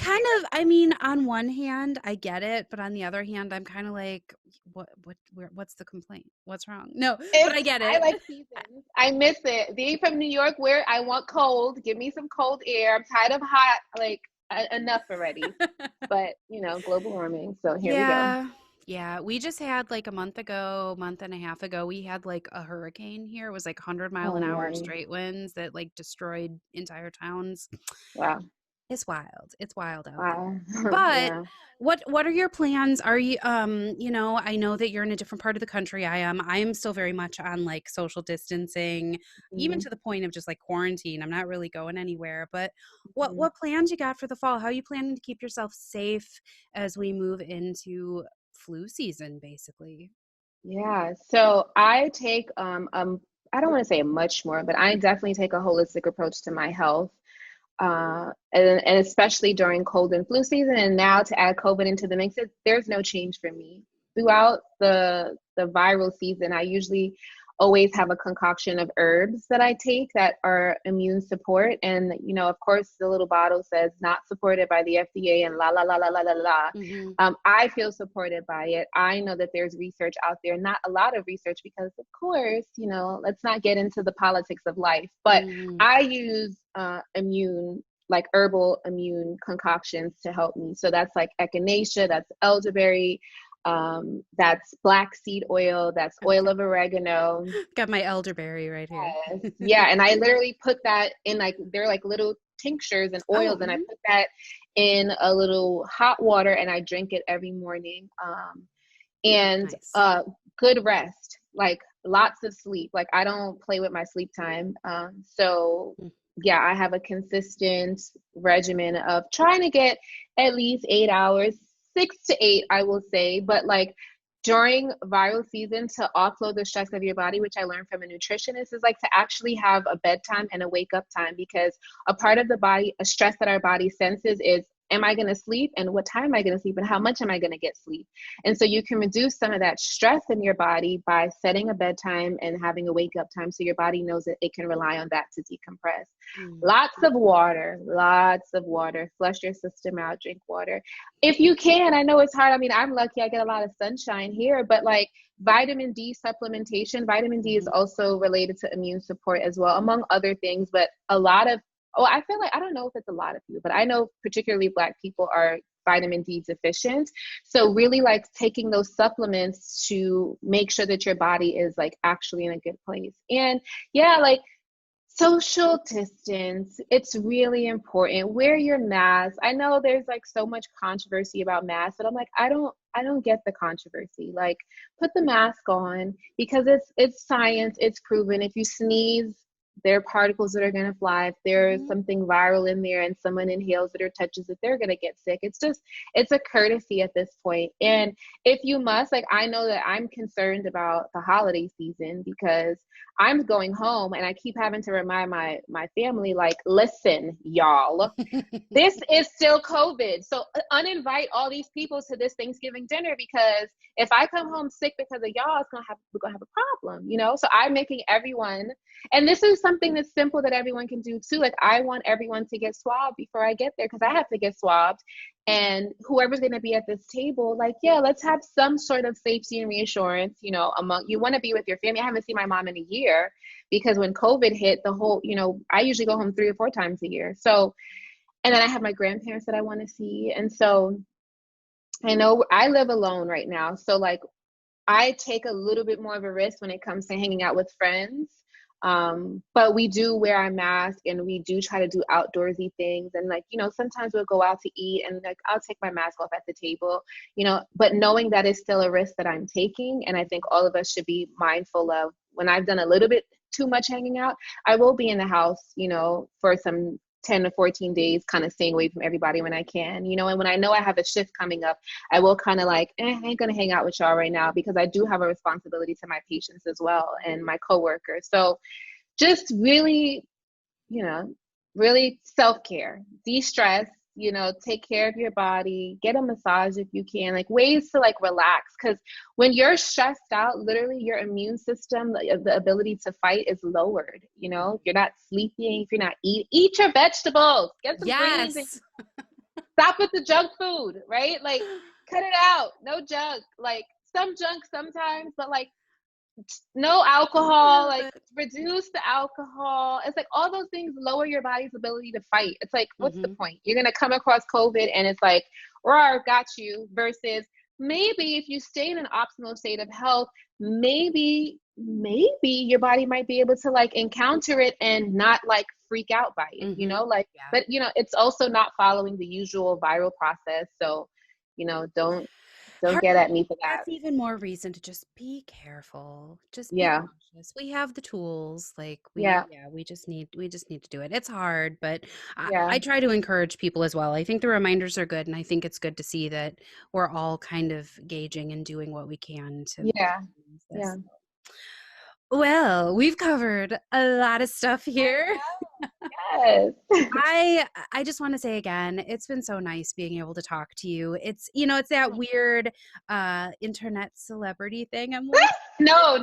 Speaker 1: On one hand, I get it, but on the other hand, I'm kind of like, what's the complaint? What's wrong? No, but I get it.
Speaker 2: I like seasons. I miss it. Being from New York, where I want cold. Give me some cold air. I'm tired of hot. Like, enough already. But global warming, so here we go.
Speaker 1: Yeah, we just had like a month and a half ago, we had like a hurricane here. It was like 100-mile-an-hour straight winds that like destroyed entire towns.
Speaker 2: Wow.
Speaker 1: It's wild out there. But what are your plans? Are you I know that you're in a different part of the country. I am still very much on like social distancing, even to the point of just like quarantine. I'm not really going anywhere. But what plans you got for the fall? How are you planning to keep yourself safe as we move into flu season, basically?
Speaker 2: Yeah. So I take I don't want to say much more, but I definitely take a holistic approach to my health. And especially during cold and flu season, and now to add COVID into the mix, there's no change for me. Throughout the viral season, I usually always have a concoction of herbs that I take that are immune support. And, of course, the little bottle says not supported by the FDA and la, la, la, la, la, la, la. I feel supported by it. I know that there's research out there, not a lot of research because, of course, let's not get into the politics of life. But I use herbal immune concoctions to help me. So that's like echinacea, that's elderberry, that's black seed oil, that's oil of oregano.
Speaker 1: Got my elderberry right here.
Speaker 2: Yes. Yeah, and I literally put that in they're like little tinctures and oils, and I put that in a little hot water and I drink it every morning. And good rest, like lots of sleep. Like I don't play with my sleep time. So yeah, I have a consistent regimen of trying to get at least 8 hours, 6 to 8, I will say. But like during viral season, to offload the stress of your body, which I learned from a nutritionist, is like to actually have a bedtime and a wake up time, because a part of the body, a stress that our body senses is am I going to sleep, and what time am I going to sleep, and how much am I going to get sleep? And so you can reduce some of that stress in your body by setting a bedtime and having a wake up time, so your body knows that it can rely on that to decompress. Lots of water, flush your system out, drink water. If you can, I know it's hard. I mean, I'm lucky I get a lot of sunshine here, but like vitamin D supplementation, vitamin D is also related to immune support as well, among other things. But a lot of, I feel like, I don't know if it's a lot of people, but I know particularly Black people are vitamin D deficient. So really like taking those supplements to make sure that your body is like actually in a good place. And yeah, like social distance, it's really important. Wear your mask. I know there's like so much controversy about masks, but I'm like, I don't get the controversy. Like, put the mask on, because it's science, it's proven. If you sneeze, there are particles that are going to fly. If there's something viral in there and someone inhales it or touches it, they're going to get sick. It's a courtesy at this point. And if you must, like, I know that I'm concerned about the holiday season, because I'm going home and I keep having to remind my family, like, listen, y'all, this is still COVID. So uninvite all these people to this Thanksgiving dinner, because if I come home sick because of y'all, we're gonna have a problem, you know? So I'm making everyone, and this is something that's simple that everyone can do too. Like, I want everyone to get swabbed before I get there, because I have to get swabbed. And whoever's going to be at this table, like, yeah, let's have some sort of safety and reassurance, you know, you want to be with your family. I haven't seen my mom in a year, because when COVID hit, I usually go home 3 or 4 times a year. So, and then I have my grandparents that I want to see. And so I know I live alone right now. So like, I take a little bit more of a risk when it comes to hanging out with friends. But we do wear our mask, and we do try to do outdoorsy things. And like, you know, sometimes we'll go out to eat, and like, I'll take my mask off at the table, you know, but knowing that it's still a risk that I'm taking. And I think all of us should be mindful of, when I've done a little bit too much hanging out, I will be in the house, you know, for some 10 to 14 days, kind of staying away from everybody when I can, you know. And when I know I have a shift coming up, I will kind of like, I ain't gonna hang out with y'all right now, because I do have a responsibility to my patients as well, and my coworkers. So just really, you know, really self-care, de-stress, you know, take care of your body, get a massage if you can, like ways to like relax. Because when you're stressed out, literally your immune system, the ability to fight is lowered. You know, if you're not sleeping, if you're not eat your vegetables, get some greens, and stop with the junk food, right? Like, cut it out. No junk, like some junk sometimes, but like, no alcohol, like reduce the alcohol. It's like all those things lower your body's ability to fight. It's like, what's the point? You're going to come across COVID and it's like, rawr, got you, versus maybe if you stay in an optimal state of health, maybe your body might be able to like encounter it and not like freak out by it, you know, like, but you know, it's also not following the usual viral process. So, you know, don't get at me for that.
Speaker 1: That's even more reason to just be careful. Just be cautious. We have the tools. Like we just need to do it. It's hard, but I try to encourage people as well. I think the reminders are good, and I think it's good to see that we're all kind of gauging and doing what we can to this. Well, we've covered a lot of stuff here.
Speaker 2: Yes.
Speaker 1: I just want to say again, it's been so nice being able to talk to you. It's, you know, it's that weird internet celebrity thing. I'm like,
Speaker 2: no,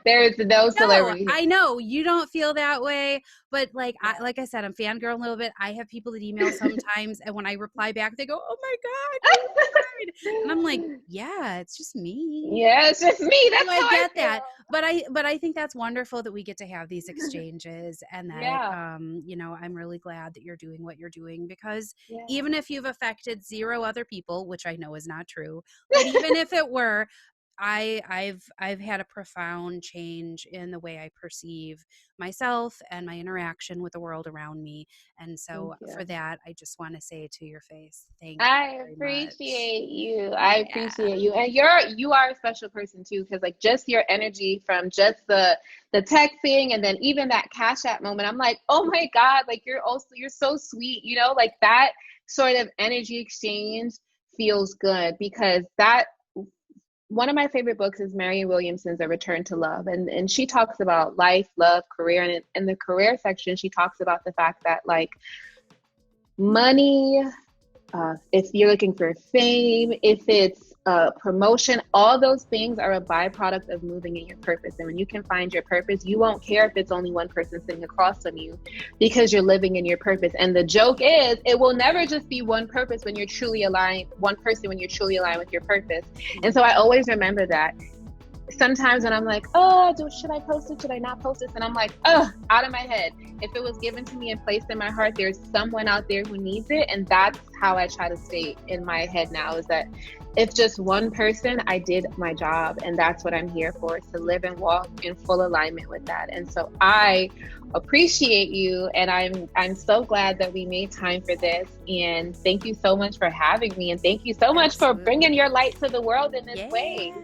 Speaker 2: there's no celebrity.
Speaker 1: I know you don't feel that way, but like I said, I'm fangirling a little bit. I have people that email sometimes, and when I reply back, they go, "Oh my God," and I'm like, "Yeah, it's just me."
Speaker 2: Yeah, it's just me. That's
Speaker 1: I get that, but I think that's wonderful that we get to have these exchanges, and that you know, I'm really glad that you're doing what you're doing, because even if you've affected 0 other people, which I know is not true, but even if it were, I've had a profound change in the way I perceive myself and my interaction with the world around me. And so for that, I just want to say to your face, thank you.
Speaker 2: I appreciate you. I appreciate you. And you are a special person too, because like just your energy from just the texting, and then even that Cash App moment, I'm like, oh my God, like you're so sweet, you know, like that sort of energy exchange feels good, because that, one of my favorite books is Marianne Williamson's A Return to Love. And she talks about life, love, career. And in the career section, she talks about the fact that like money if you're looking for fame, if it's promotion, all those things are a byproduct of moving in your purpose. And when you can find your purpose, you won't care if it's only one person sitting across from you, because you're living in your purpose. And the joke is, it will never just be one purpose when you're truly aligned, one person when you're truly aligned with your purpose. And so I always remember that. Sometimes when I'm like, oh, should I post it? Should I not post this? And I'm like, oh, out of my head. If it was given to me and placed in my heart, there's someone out there who needs it. And that's how I try to stay in my head now, is that if just one person, I did my job. And that's what I'm here for, to live and walk in full alignment with that. And so I appreciate you. And I'm so glad that we made time for this. And thank you so much for having me. And thank you so much for bringing your light to the world in this way.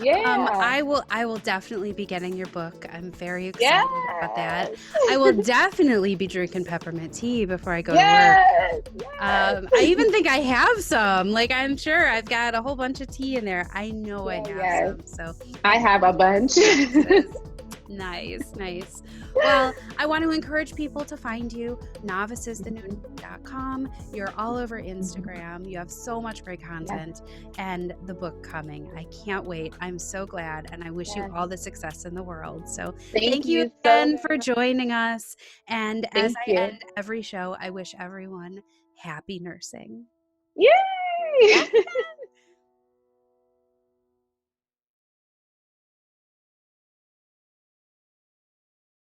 Speaker 2: Yeah.
Speaker 1: I will definitely be getting your book. I'm very excited about that. I will definitely be drinking peppermint tea before I go to work. I even think I have some. Like, I'm sure I've got a whole bunch of tea in there. I know I have some. So
Speaker 2: I have a bunch.
Speaker 1: Nice. Well, I want to encourage people to find you, novicesthenew.com. You're all over Instagram. You have so much great content, and the book coming. I can't wait. I'm so glad, and I wish you all the success in the world. So thank you again for joining us. And as I end every show, I wish everyone happy nursing.
Speaker 2: Yay!